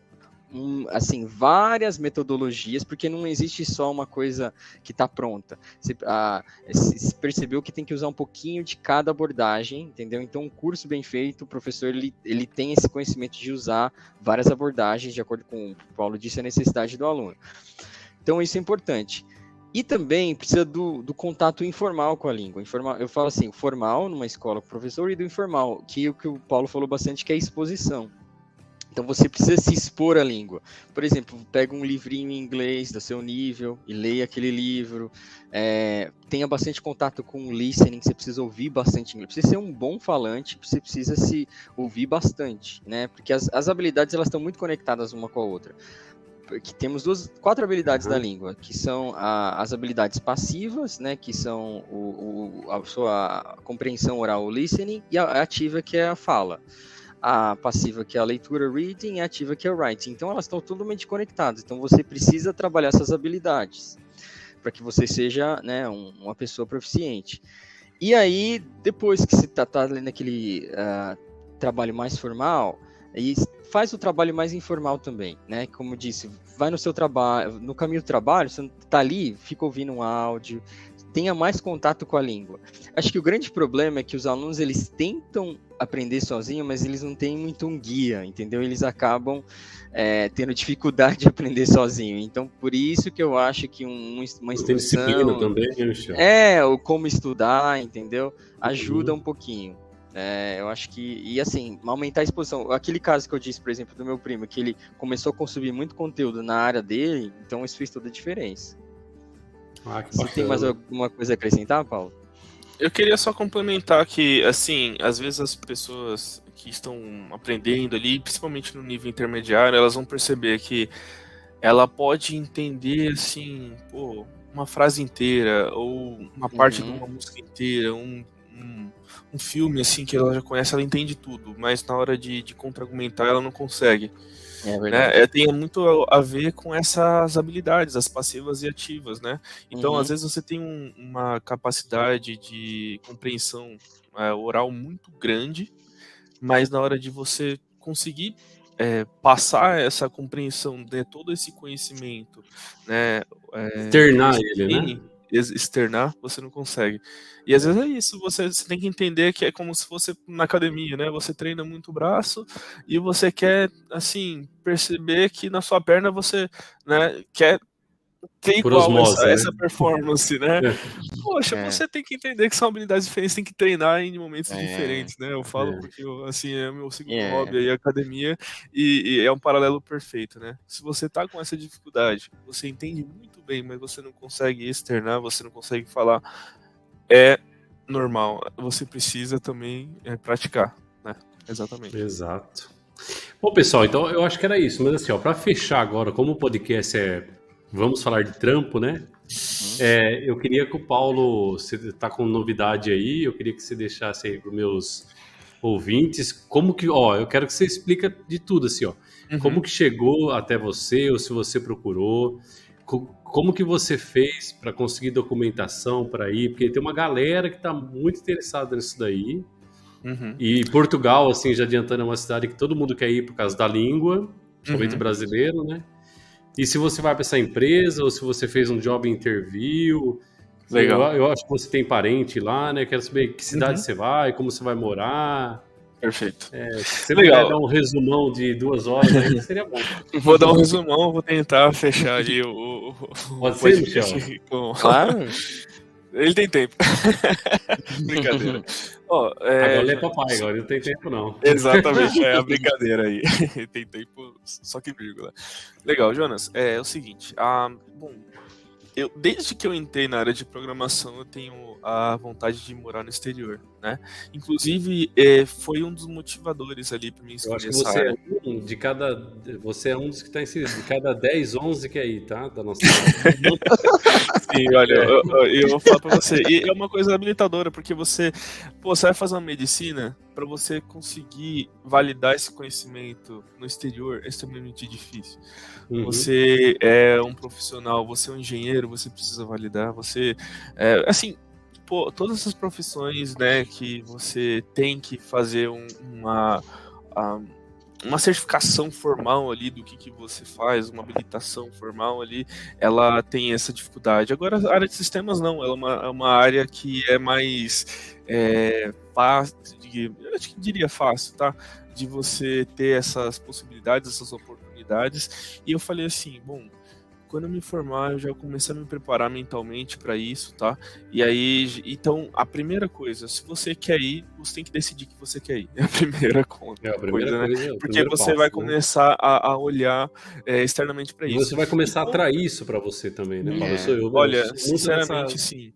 [SPEAKER 3] assim, várias metodologias, porque não existe só uma coisa que está pronta. Se percebeu que tem que usar um pouquinho de cada abordagem, entendeu? Então, um curso bem feito, o professor ele tem esse conhecimento de usar várias abordagens, de acordo com o que o Paulo disse, a necessidade do aluno. Então, isso é importante. E também precisa do contato informal com a língua. Eu falo assim, formal numa escola com o professor e do informal, que o que o Paulo falou bastante, que é a exposição. Então você precisa se expor à língua. Por exemplo, pega um livrinho em inglês do seu nível e leia aquele livro. Tenha bastante contato com o listening, você precisa ouvir bastante inglês. Precisa ser um bom falante, você precisa se ouvir bastante, né? Porque as habilidades elas estão muito conectadas uma com a outra. Porque temos 4 habilidades da língua, que são as habilidades passivas, né? Que são a sua compreensão oral, o listening, e a ativa, que é a fala. A passiva, que é a leitura, reading, e a ativa, que é o writing. Então, elas estão totalmente conectadas. Então, você precisa trabalhar essas habilidades para que você seja, né, uma pessoa proficiente. E aí, depois que você está lendo aquele trabalho mais formal, aí faz o trabalho mais informal também, né? Como eu disse, vai no seu trabalho, no caminho do trabalho, você está ali, fica ouvindo um áudio, tenha mais contato com a língua. Acho que o grande problema é que os alunos, eles tentam aprender sozinho, mas eles não têm muito um guia, entendeu? Eles acabam tendo dificuldade de aprender sozinho. Então, por isso que eu acho que uma instrução...
[SPEAKER 1] Tem disciplina também, né, Michel?
[SPEAKER 3] Ou como estudar, entendeu? Ajuda um pouquinho. Eu acho que... E assim, aumentar a exposição. Aquele caso que eu disse, por exemplo, do meu primo, que ele começou a consumir muito conteúdo na área dele, então isso fez toda a diferença. Você tem mais alguma coisa a acrescentar, Paulo?
[SPEAKER 2] Eu queria só complementar que, assim, às vezes as pessoas que estão aprendendo ali, principalmente no nível intermediário, elas vão perceber que ela pode entender, assim, uma frase inteira, ou uma parte de uma música inteira, um filme, assim, que ela já conhece, ela entende tudo, mas na hora de contra-argumentar ela não consegue. Tem muito a ver com essas habilidades, as passivas e ativas, né? Então, às vezes você tem uma capacidade de compreensão oral muito grande, mas na hora de você conseguir passar essa compreensão, de todo esse conhecimento, né?
[SPEAKER 1] Externar ele, né?
[SPEAKER 2] Externar, você não consegue. E às vezes é isso, você tem que entender que é como se fosse na academia, né? Você treina muito o braço e você quer, assim, perceber que na sua perna você, né, quer ter igual essa performance, né? Poxa, você tem que entender que são habilidades diferentes, tem que treinar em momentos diferentes, né? Eu falo porque, assim, é meu segundo hobby aí, a academia, e é um paralelo perfeito, né? Se você tá com essa dificuldade, você entende muito bem, mas você não consegue externar, você não consegue falar, é normal. Você precisa também praticar, né? Exatamente.
[SPEAKER 1] Exato. Bom, pessoal, então eu acho que era isso, mas assim, ó, para fechar agora, como o podcast vamos falar de trampo, né? Eu queria que o Paulo, você está com novidade aí, eu queria que você deixasse aí para os meus ouvintes, como que, eu quero que você explique de tudo, assim, como que chegou até você, ou se você procurou, como que você fez para conseguir documentação para ir, porque tem uma galera que está muito interessada nisso daí, e Portugal, assim, já adiantando, é uma cidade que todo mundo quer ir por causa da língua, principalmente brasileiro, né? E se você vai para essa empresa, ou se você fez um job interview.
[SPEAKER 2] Legal.
[SPEAKER 1] Eu acho que você tem parente lá, né? Quero saber que cidade você vai, como você vai morar.
[SPEAKER 2] Perfeito.
[SPEAKER 1] Se você puder dar um resumão de 2 horas aí, seria bom.
[SPEAKER 2] Vou dar um resumão, vou tentar fechar ali o
[SPEAKER 1] Pode ser, Michel?
[SPEAKER 3] Claro.
[SPEAKER 2] Ele tem tempo. Brincadeira.
[SPEAKER 1] Agora ele é papai, agora ele não tem tempo, não.
[SPEAKER 2] Exatamente, é a brincadeira aí. Tem tempo, só que vírgula. Legal, Jonas, é o seguinte. Bom, desde que eu entrei na área de programação, eu tenho a vontade de morar no exterior. né? Inclusive, foi um dos motivadores ali para mim
[SPEAKER 1] Eu acho
[SPEAKER 2] escolher
[SPEAKER 1] que
[SPEAKER 2] essa
[SPEAKER 1] você é
[SPEAKER 2] área.
[SPEAKER 1] um de cada. Você é um dos que está inserido. De cada 10, 11 que é aí, tá? Da nossa área.
[SPEAKER 2] Sim, olha, eu vou falar pra você, e é uma coisa habilitadora, porque você vai fazer uma medicina, para você conseguir validar esse conhecimento no exterior é extremamente difícil.
[SPEAKER 1] Uhum.
[SPEAKER 2] Você é um profissional, você é um engenheiro, você precisa validar, assim, todas essas profissões, né, que você tem que fazer uma certificação formal ali do que você faz, uma habilitação formal ali, ela tem essa dificuldade. Agora, a área de sistemas não, ela é uma área que é mais fácil, eu acho que diria fácil, tá? De você ter essas possibilidades, essas oportunidades. E eu falei assim, bom, quando eu me formar, eu já comecei a me preparar mentalmente para isso, tá? E aí, então, a primeira coisa, se você quer ir, você tem que decidir que você quer ir. É a primeira
[SPEAKER 1] É a primeira
[SPEAKER 2] coisa, né?
[SPEAKER 1] coisa, o
[SPEAKER 2] Porque
[SPEAKER 1] primeiro
[SPEAKER 2] você
[SPEAKER 1] passo,
[SPEAKER 2] vai
[SPEAKER 1] né?
[SPEAKER 2] começar a olhar externamente para
[SPEAKER 1] E
[SPEAKER 2] isso.
[SPEAKER 1] você vai começar a
[SPEAKER 2] Então,
[SPEAKER 1] atrair isso para você também, né, Paulo? Eu
[SPEAKER 2] olha,
[SPEAKER 1] sou muito
[SPEAKER 2] sinceramente,
[SPEAKER 1] dessa.
[SPEAKER 2] sim.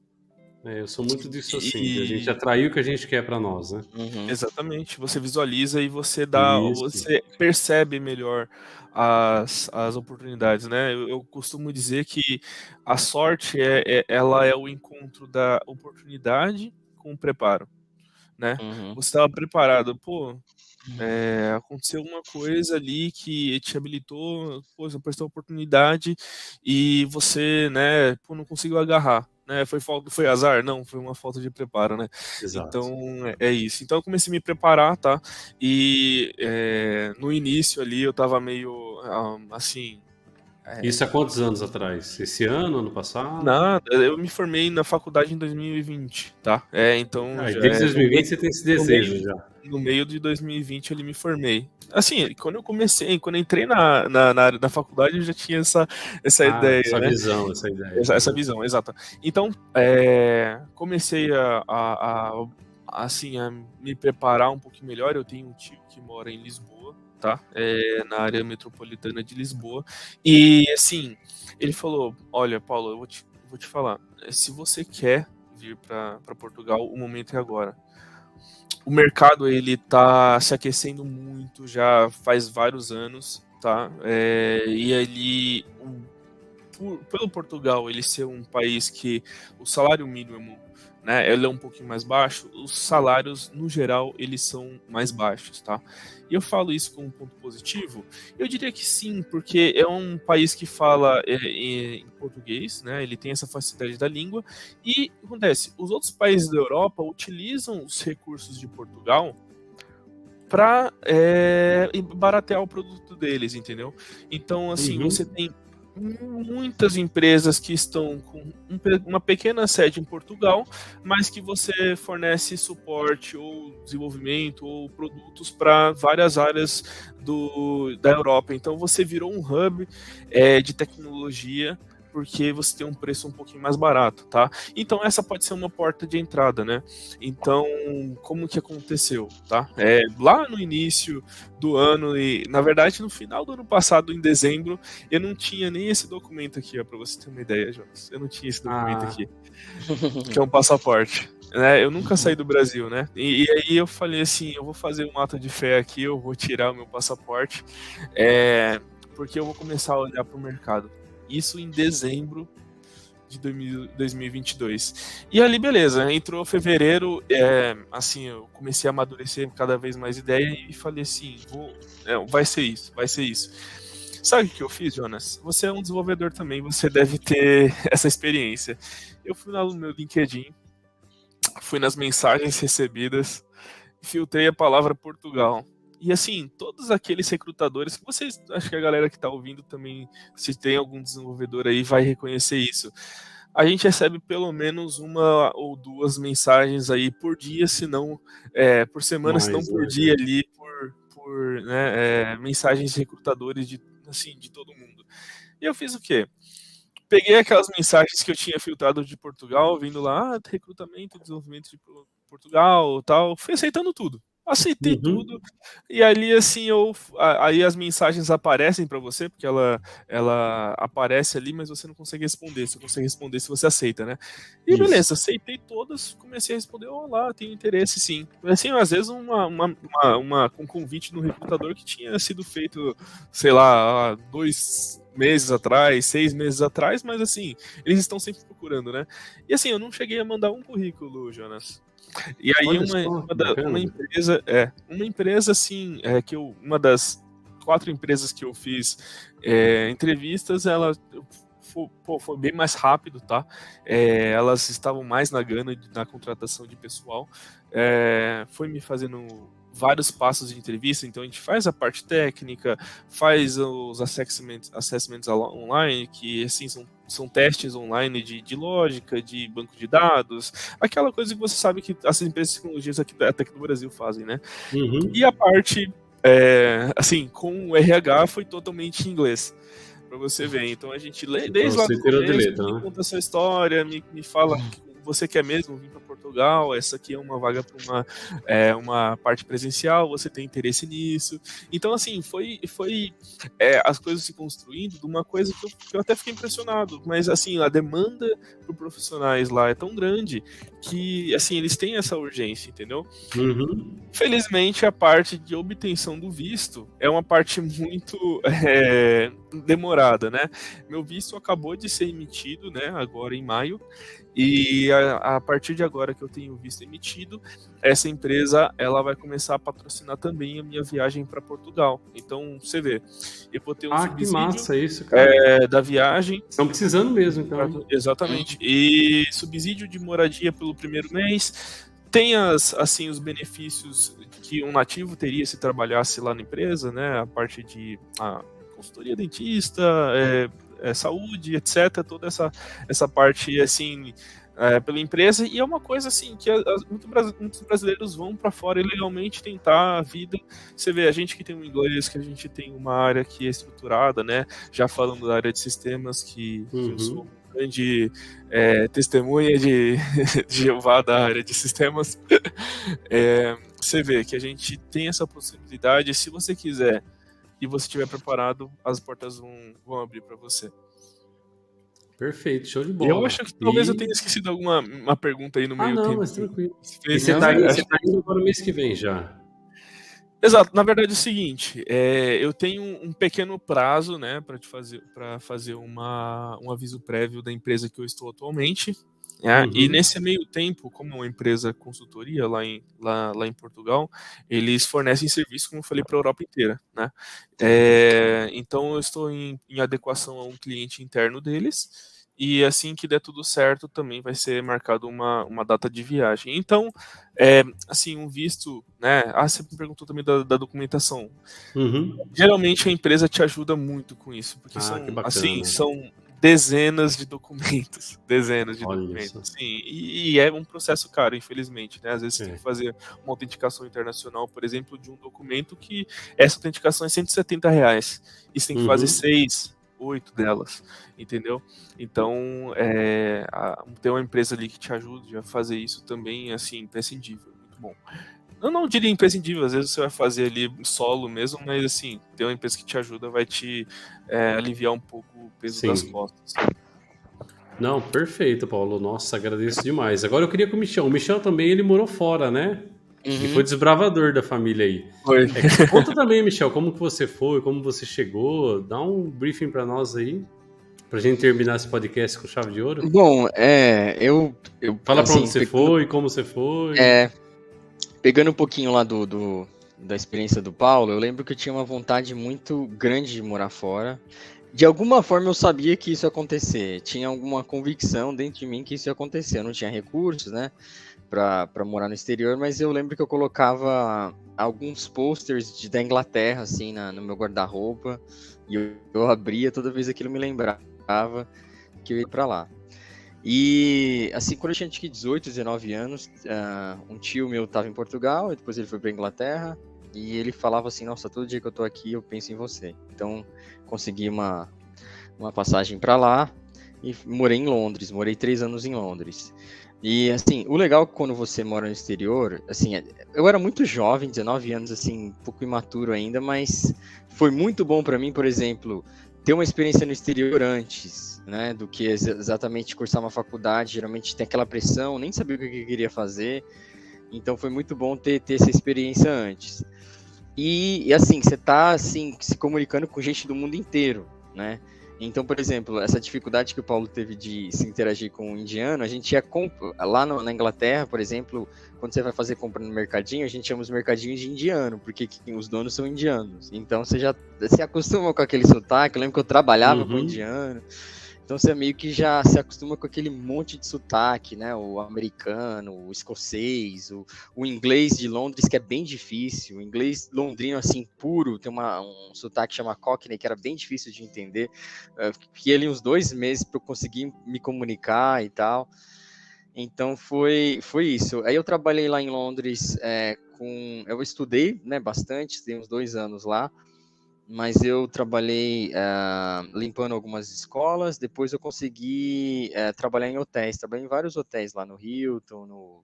[SPEAKER 1] Eu sou muito disso assim, de a gente
[SPEAKER 2] E
[SPEAKER 1] atrair o que a gente quer para nós, né?
[SPEAKER 3] Uhum.
[SPEAKER 2] exatamente, você visualiza e você
[SPEAKER 1] Isso.
[SPEAKER 2] você percebe melhor as oportunidades, né? Eu costumo dizer que a sorte ela é o encontro da oportunidade com o preparo, né?
[SPEAKER 3] Uhum.
[SPEAKER 2] Você estava preparado, aconteceu uma coisa ali que te habilitou, você prestou oportunidade e você, né, não conseguiu agarrar, né? Foi azar? Não, foi uma falta de preparo, né?
[SPEAKER 1] Exato.
[SPEAKER 2] Então é isso. Então eu comecei a me preparar, tá? E no início ali eu tava meio assim.
[SPEAKER 1] Isso há quantos anos atrás? Esse ano, ano passado?
[SPEAKER 2] Nada, eu me formei na faculdade em 2020, tá? Então
[SPEAKER 1] E
[SPEAKER 2] já
[SPEAKER 1] desde
[SPEAKER 2] no meio,
[SPEAKER 1] 2020 você tem esse
[SPEAKER 2] no meio,
[SPEAKER 1] desejo já.
[SPEAKER 2] no meio de 2020 eu me formei. Assim, quando eu entrei na faculdade, eu já tinha essa ideia,
[SPEAKER 1] Essa
[SPEAKER 2] né?
[SPEAKER 1] visão, essa ideia.
[SPEAKER 2] Essa visão, exata. Então, comecei assim, a me preparar um pouquinho melhor. Eu tenho um tio que mora em Lisboa, tá? Na área metropolitana de Lisboa. E, assim, ele falou, olha, Paulo, eu vou te falar, se você quer vir para Portugal, o momento é agora. O mercado, ele tá se aquecendo muito, já faz vários anos, tá? E ali, pelo Portugal ele ser um país que o salário mínimo, né, ele é um pouquinho mais baixo, os salários no geral eles são mais baixos, tá? E eu falo isso como um ponto positivo? Eu diria que sim, porque é um país que fala em português, né? Ele tem essa facilidade da língua e acontece, os outros países da Europa utilizam os recursos de Portugal para baratear o produto deles, entendeu? Então, assim,
[SPEAKER 1] Uhum.
[SPEAKER 2] você tem muitas empresas que estão com uma pequena sede em Portugal, mas que você fornece suporte ou desenvolvimento ou produtos para várias áreas da Europa. Então você virou um hub de tecnologia porque você tem um preço um pouquinho mais barato, tá? Então essa pode ser uma porta de entrada, né? Então, como que aconteceu, tá? Lá no início do ano e, na verdade, no final do ano passado, em dezembro, eu não tinha nem esse documento aqui, ó, para você ter uma ideia, Jonas. Eu não tinha esse documento aqui, que é um passaporte. Né? Eu nunca saí do Brasil, né? E aí eu falei assim, eu vou fazer um ato de fé aqui, eu vou tirar o meu passaporte, porque eu vou começar a olhar para o mercado. Isso em dezembro de 2022. E ali, beleza, entrou fevereiro, assim, eu comecei a amadurecer cada vez mais ideia e falei assim, vai ser isso, vai ser isso. Sabe o que eu fiz, Jonas? Você é um desenvolvedor também, você deve ter essa experiência. Eu fui lá no meu LinkedIn, fui nas mensagens recebidas, filtrei a palavra Portugal. E assim, todos aqueles recrutadores, que vocês, acho que a galera que está ouvindo também, se tem algum desenvolvedor aí, vai reconhecer isso. A gente recebe pelo menos uma ou duas mensagens aí por dia, se não por semana, se não por dia ali, por mensagens de recrutadores de todo mundo. E eu fiz o quê? Peguei aquelas mensagens que eu tinha filtrado de Portugal, vindo lá, recrutamento, desenvolvimento de Portugal, tal, fui aceitando tudo. Aceitei tudo, e ali assim aí as mensagens aparecem para você, porque ela aparece ali, mas você não consegue responder. Você consegue responder se você aceita, né? E beleza, aceitei todas, comecei a responder, olá, tenho interesse sim. Assim, às vezes um convite no recrutador que tinha sido feito, sei lá, há 2 meses atrás, 6 meses atrás, mas assim, eles estão sempre procurando, né? E assim, eu não cheguei a mandar um currículo, Jonas. E aí uma empresa assim, uma das 4 empresas que eu fiz entrevistas, ela foi bem mais rápido, tá? Elas estavam mais na gana na contratação de pessoal, foi me fazendo vários passos de entrevista, então a gente faz a parte técnica, faz os assessments online, que assim são testes online de lógica, de banco de dados, aquela coisa que você sabe que as empresas de tecnologias até aqui no Brasil fazem, né? E a parte, assim, com o RH foi totalmente em inglês, para você ver. Então a gente lê desde lá do começo, me conta a sua história, me fala você quer mesmo vir para Portugal, essa aqui é uma vaga para uma parte presencial, você tem interesse nisso. Então, assim, foi as coisas se construindo de uma coisa que eu até fiquei impressionado, mas, assim, a demanda por profissionais lá é tão grande que, assim, eles têm essa urgência, entendeu? Felizmente, a parte de obtenção do visto é uma parte muito demorada, né? Meu visto acabou de ser emitido, né, agora em maio, e a partir de agora que eu tenho visto emitido, essa empresa ela vai começar a patrocinar também a minha viagem para Portugal. Então, você vê, eu vou ter um subsídio,
[SPEAKER 1] que massa isso, cara.
[SPEAKER 2] Da viagem.
[SPEAKER 1] Estão precisando mesmo, então.
[SPEAKER 2] Exatamente. E subsídio de moradia pelo primeiro mês. Tem assim, os benefícios que um nativo teria se trabalhasse lá na empresa, né? A parte de consultoria dentista, saúde, etc. Toda essa parte, assim, pela empresa. E é uma coisa, assim, que muitos brasileiros vão para fora ilegalmente tentar a vida. Você vê, a gente que tem um inglês, que a gente tem uma área que é estruturada, né? Já falando da área de sistemas, que eu sou grande testemunha de Jeová da área de sistemas. Você vê que a gente tem essa possibilidade, se você quiser e você estiver preparado, as portas vão abrir para você.
[SPEAKER 1] Perfeito, show de bola.
[SPEAKER 2] Eu acho que talvez eu tenha esquecido uma pergunta aí no meio tempo.
[SPEAKER 1] Mas tranquilo. E você tá indo para o mês que vem já?
[SPEAKER 2] Exato, na verdade é o seguinte, eu tenho um pequeno prazo, né, para fazer um aviso prévio da empresa que eu estou atualmente, e nesse meio tempo, como é uma empresa consultoria lá em Portugal, eles fornecem serviço, como eu falei, para a Europa inteira, né? Então eu estou em adequação a um cliente interno deles, e assim que der tudo certo, também vai ser marcado uma data de viagem. Então, assim, um visto, né? Você me perguntou também da documentação. Geralmente a empresa te ajuda muito com isso, porque são dezenas de documentos. Sim, e é um processo caro, infelizmente, né? Às vezes você tem que fazer uma autenticação internacional, por exemplo, de um documento que essa autenticação é R$170. E você tem que fazer 6, 8 delas, entendeu? Então, ter uma empresa ali que te ajude a fazer isso também, assim, imprescindível, muito bom. Eu não diria imprescindível, às vezes você vai fazer ali solo mesmo, mas assim, ter uma empresa que te ajuda vai te aliviar um pouco o peso das costas.
[SPEAKER 1] Não, perfeito, Paulo. Nossa, agradeço demais. Agora eu queria com o Michel. O Michel também, ele morou fora, né? E foi desbravador da família aí.
[SPEAKER 2] Foi.
[SPEAKER 1] Conta também, Michel, como que você foi, como você chegou. Dá um briefing para nós aí, pra gente terminar esse podcast com chave de ouro.
[SPEAKER 3] Bom, eu
[SPEAKER 1] fala pra onde você foi, como você foi.
[SPEAKER 3] Pegando um pouquinho lá da experiência do Paulo, eu lembro que eu tinha uma vontade muito grande de morar fora. De alguma forma eu sabia que isso ia acontecer, tinha alguma convicção dentro de mim que isso ia acontecer. Eu não tinha recursos, né, pra morar no exterior, mas eu lembro que eu colocava alguns posters da Inglaterra, assim, no meu guarda-roupa, e eu abria, toda vez aquilo me lembrava que eu ia pra lá. E, assim, quando eu tinha 18, 19 anos, um tio meu estava em Portugal, e depois ele foi para Inglaterra, e ele falava assim, nossa, todo dia que eu tô aqui eu penso em você. Então, consegui uma passagem para lá, e morei em Londres, morei 3 anos em Londres. E, assim, o legal quando você mora no exterior, assim, eu era muito jovem, 19 anos, assim, um pouco imaturo ainda, mas foi muito bom para mim, por exemplo, ter uma experiência no exterior antes, né, do que exatamente cursar uma faculdade. Geralmente tem aquela pressão, nem sabia o que eu queria fazer, então foi muito bom ter essa experiência antes. E assim, você tá, assim, se comunicando com gente do mundo inteiro, né? Então, por exemplo, essa dificuldade que o Paulo teve de se interagir com o indiano, a gente ia lá na Inglaterra, por exemplo, quando você vai fazer compra no mercadinho, a gente chama os mercadinhos de indiano, porque os donos são indianos. Então, você já se acostuma com aquele sotaque. Eu lembro que eu trabalhava com indiano. Então você meio que já se acostuma com aquele monte de sotaque, né? O americano, o escocês, o inglês de Londres, que é bem difícil. O inglês londrino, assim, puro, tem um sotaque que chama Cockney, que era bem difícil de entender. Fiquei ali uns 2 meses para eu conseguir me comunicar e tal. Então foi isso. Aí eu trabalhei lá em Londres eu estudei, né, bastante, tem uns 2 anos lá. Mas eu trabalhei limpando algumas escolas. Depois eu consegui trabalhar em hotéis. Trabalhei em vários hotéis lá no Hilton,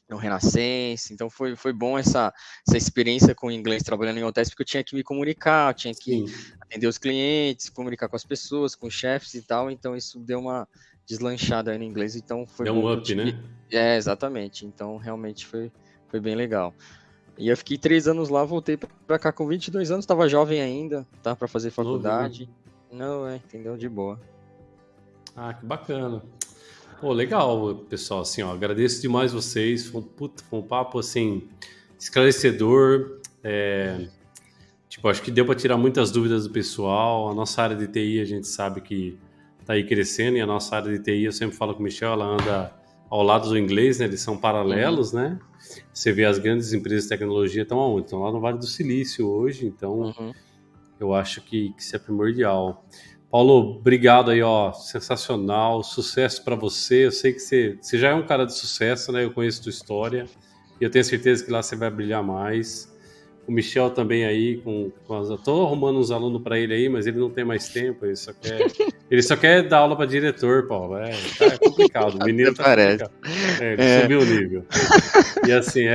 [SPEAKER 3] no Renascença. Então foi bom essa experiência com o inglês trabalhando em hotéis, porque eu tinha que me comunicar, eu tinha que atender os clientes, comunicar com as pessoas, com os chefes e tal. Então isso deu uma deslanchada aí no inglês. Então foi
[SPEAKER 1] deu
[SPEAKER 3] bom.
[SPEAKER 1] Um up, né?
[SPEAKER 3] Exatamente. Então realmente foi bem legal. E eu fiquei 3 anos lá, voltei pra cá com 22 anos, tava jovem ainda, tá, pra fazer faculdade. Não, entendeu? De boa.
[SPEAKER 1] Ah, que bacana. Pô, legal, pessoal, assim, ó, agradeço demais vocês, foi um papo, assim, esclarecedor, tipo, acho que deu para tirar muitas dúvidas do pessoal. A nossa área de TI, a gente sabe que tá aí crescendo, e a nossa área de TI, eu sempre falo com o Michel, ela anda ao lado do inglês, né, eles são paralelos, né? Você vê as grandes empresas de tecnologia estão aonde? Estão lá no Vale do Silício hoje, então eu acho que isso é primordial. Paulo, obrigado aí, ó, sensacional, sucesso para você. Eu sei que você já é um cara de sucesso, né? Eu conheço a tua história e eu tenho certeza que lá você vai brilhar mais. O Michel também aí, eu tô arrumando uns alunos para ele aí, mas ele não tem mais tempo, ele só quer dar aula para diretor, Paulo. É complicado, o menino tá complicado. Ele subiu o nível. E assim,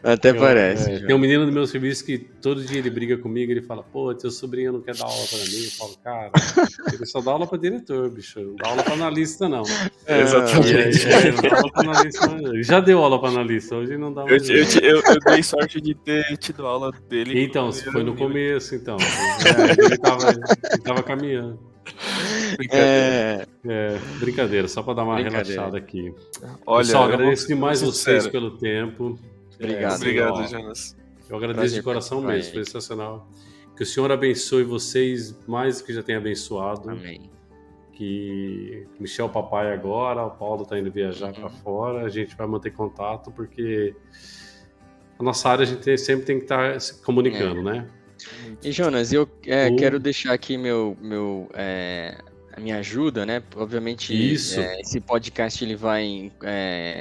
[SPEAKER 3] Até parece.
[SPEAKER 1] Tem um menino do meu serviço que todo dia ele briga comigo, ele fala, pô, teu sobrinho não quer dar aula pra mim. Eu falo, cara, ele só dá aula pra diretor, bicho, não dá aula pra analista, não.
[SPEAKER 2] Exatamente.
[SPEAKER 1] Não dá aula pra analista, não. Ele já deu aula pra analista, hoje não dá mais.
[SPEAKER 2] Eu dei sorte de ter tido aula dele.
[SPEAKER 1] Então, foi no começo, então. Ele tava caminhando. Brincadeira, só pra dar uma relaxada aqui.
[SPEAKER 2] Olha,
[SPEAKER 1] pessoal, agradeço demais vocês pelo tempo.
[SPEAKER 2] Obrigado, Jonas.
[SPEAKER 1] Eu agradeço de coração mesmo, foi sensacional. Que o Senhor abençoe vocês mais do que já tem abençoado.
[SPEAKER 3] Amém.
[SPEAKER 1] Que Michel papai agora, o Paulo tá indo viajar para fora, a gente vai manter contato, porque a nossa área a gente sempre tem que estar se comunicando, né?
[SPEAKER 3] E Jonas, eu quero deixar aqui a minha ajuda, né? Obviamente, esse podcast ele vai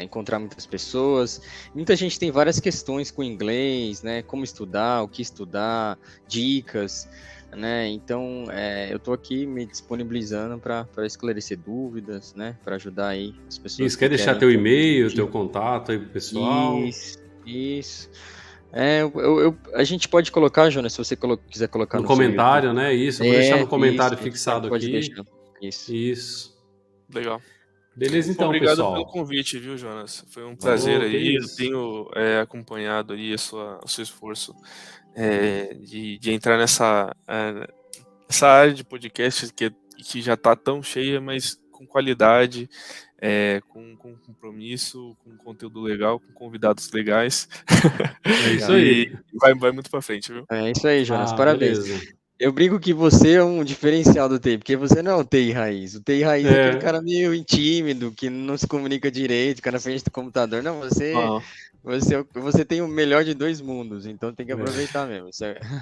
[SPEAKER 3] encontrar muitas pessoas. Muita gente tem várias questões com inglês, né? Como estudar, o que estudar, dicas, né? Então, eu tô aqui me disponibilizando para esclarecer dúvidas, né? Para ajudar aí as pessoas.
[SPEAKER 1] Isso, quer deixar teu e-mail, teu contato aí pro pessoal?
[SPEAKER 3] Isso. A gente pode colocar, Jonas, se você quiser colocar
[SPEAKER 1] no comentário, né? Isso, eu vou deixar no comentário fixado aqui.
[SPEAKER 3] Deixar.
[SPEAKER 1] Isso.
[SPEAKER 2] Legal.
[SPEAKER 1] Beleza, então,
[SPEAKER 2] obrigado
[SPEAKER 1] pessoal.
[SPEAKER 2] pelo convite, viu, Jonas? Foi um prazer aí. Eu tenho acompanhado aí o seu esforço de entrar nessa área de podcast que já está tão cheia, mas com qualidade, com compromisso, com conteúdo legal, com convidados legais.
[SPEAKER 1] É isso aí.
[SPEAKER 2] E vai muito pra frente, viu?
[SPEAKER 3] É isso aí, Jonas. Parabéns.
[SPEAKER 1] Beleza.
[SPEAKER 3] Eu brinco que você é um diferencial do TI, porque você não é o TI raiz. O TI raiz é aquele cara meio tímido, que não se comunica direito, fica na frente do computador. Não, você tem o melhor de 2 mundos, então tem que aproveitar mesmo.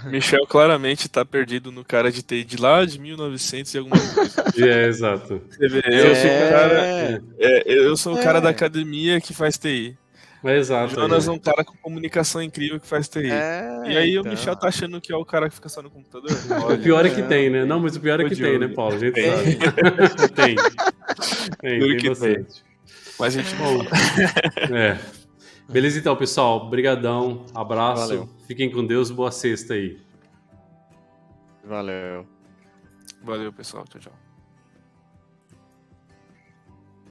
[SPEAKER 2] Michel claramente tá perdido no cara de TI de lá de 1900 e alguma coisa.
[SPEAKER 1] Exato.
[SPEAKER 2] Eu sou o cara da academia que faz TI.
[SPEAKER 1] Exato.
[SPEAKER 2] O Jonas é um cara com comunicação incrível que faz TI. E aí o Michel tá achando que é o cara que fica só no computador?
[SPEAKER 1] O pior é que tem, né? Não, mas o pior é que tem, né, Paulo? A gente sabe. Tem bastante.
[SPEAKER 2] Mas a gente
[SPEAKER 1] Bom, beleza então, pessoal. Obrigadão, abraço.
[SPEAKER 3] Valeu.
[SPEAKER 1] Fiquem com Deus, boa sexta aí.
[SPEAKER 3] Valeu.
[SPEAKER 2] Valeu, pessoal. Tchau, tchau.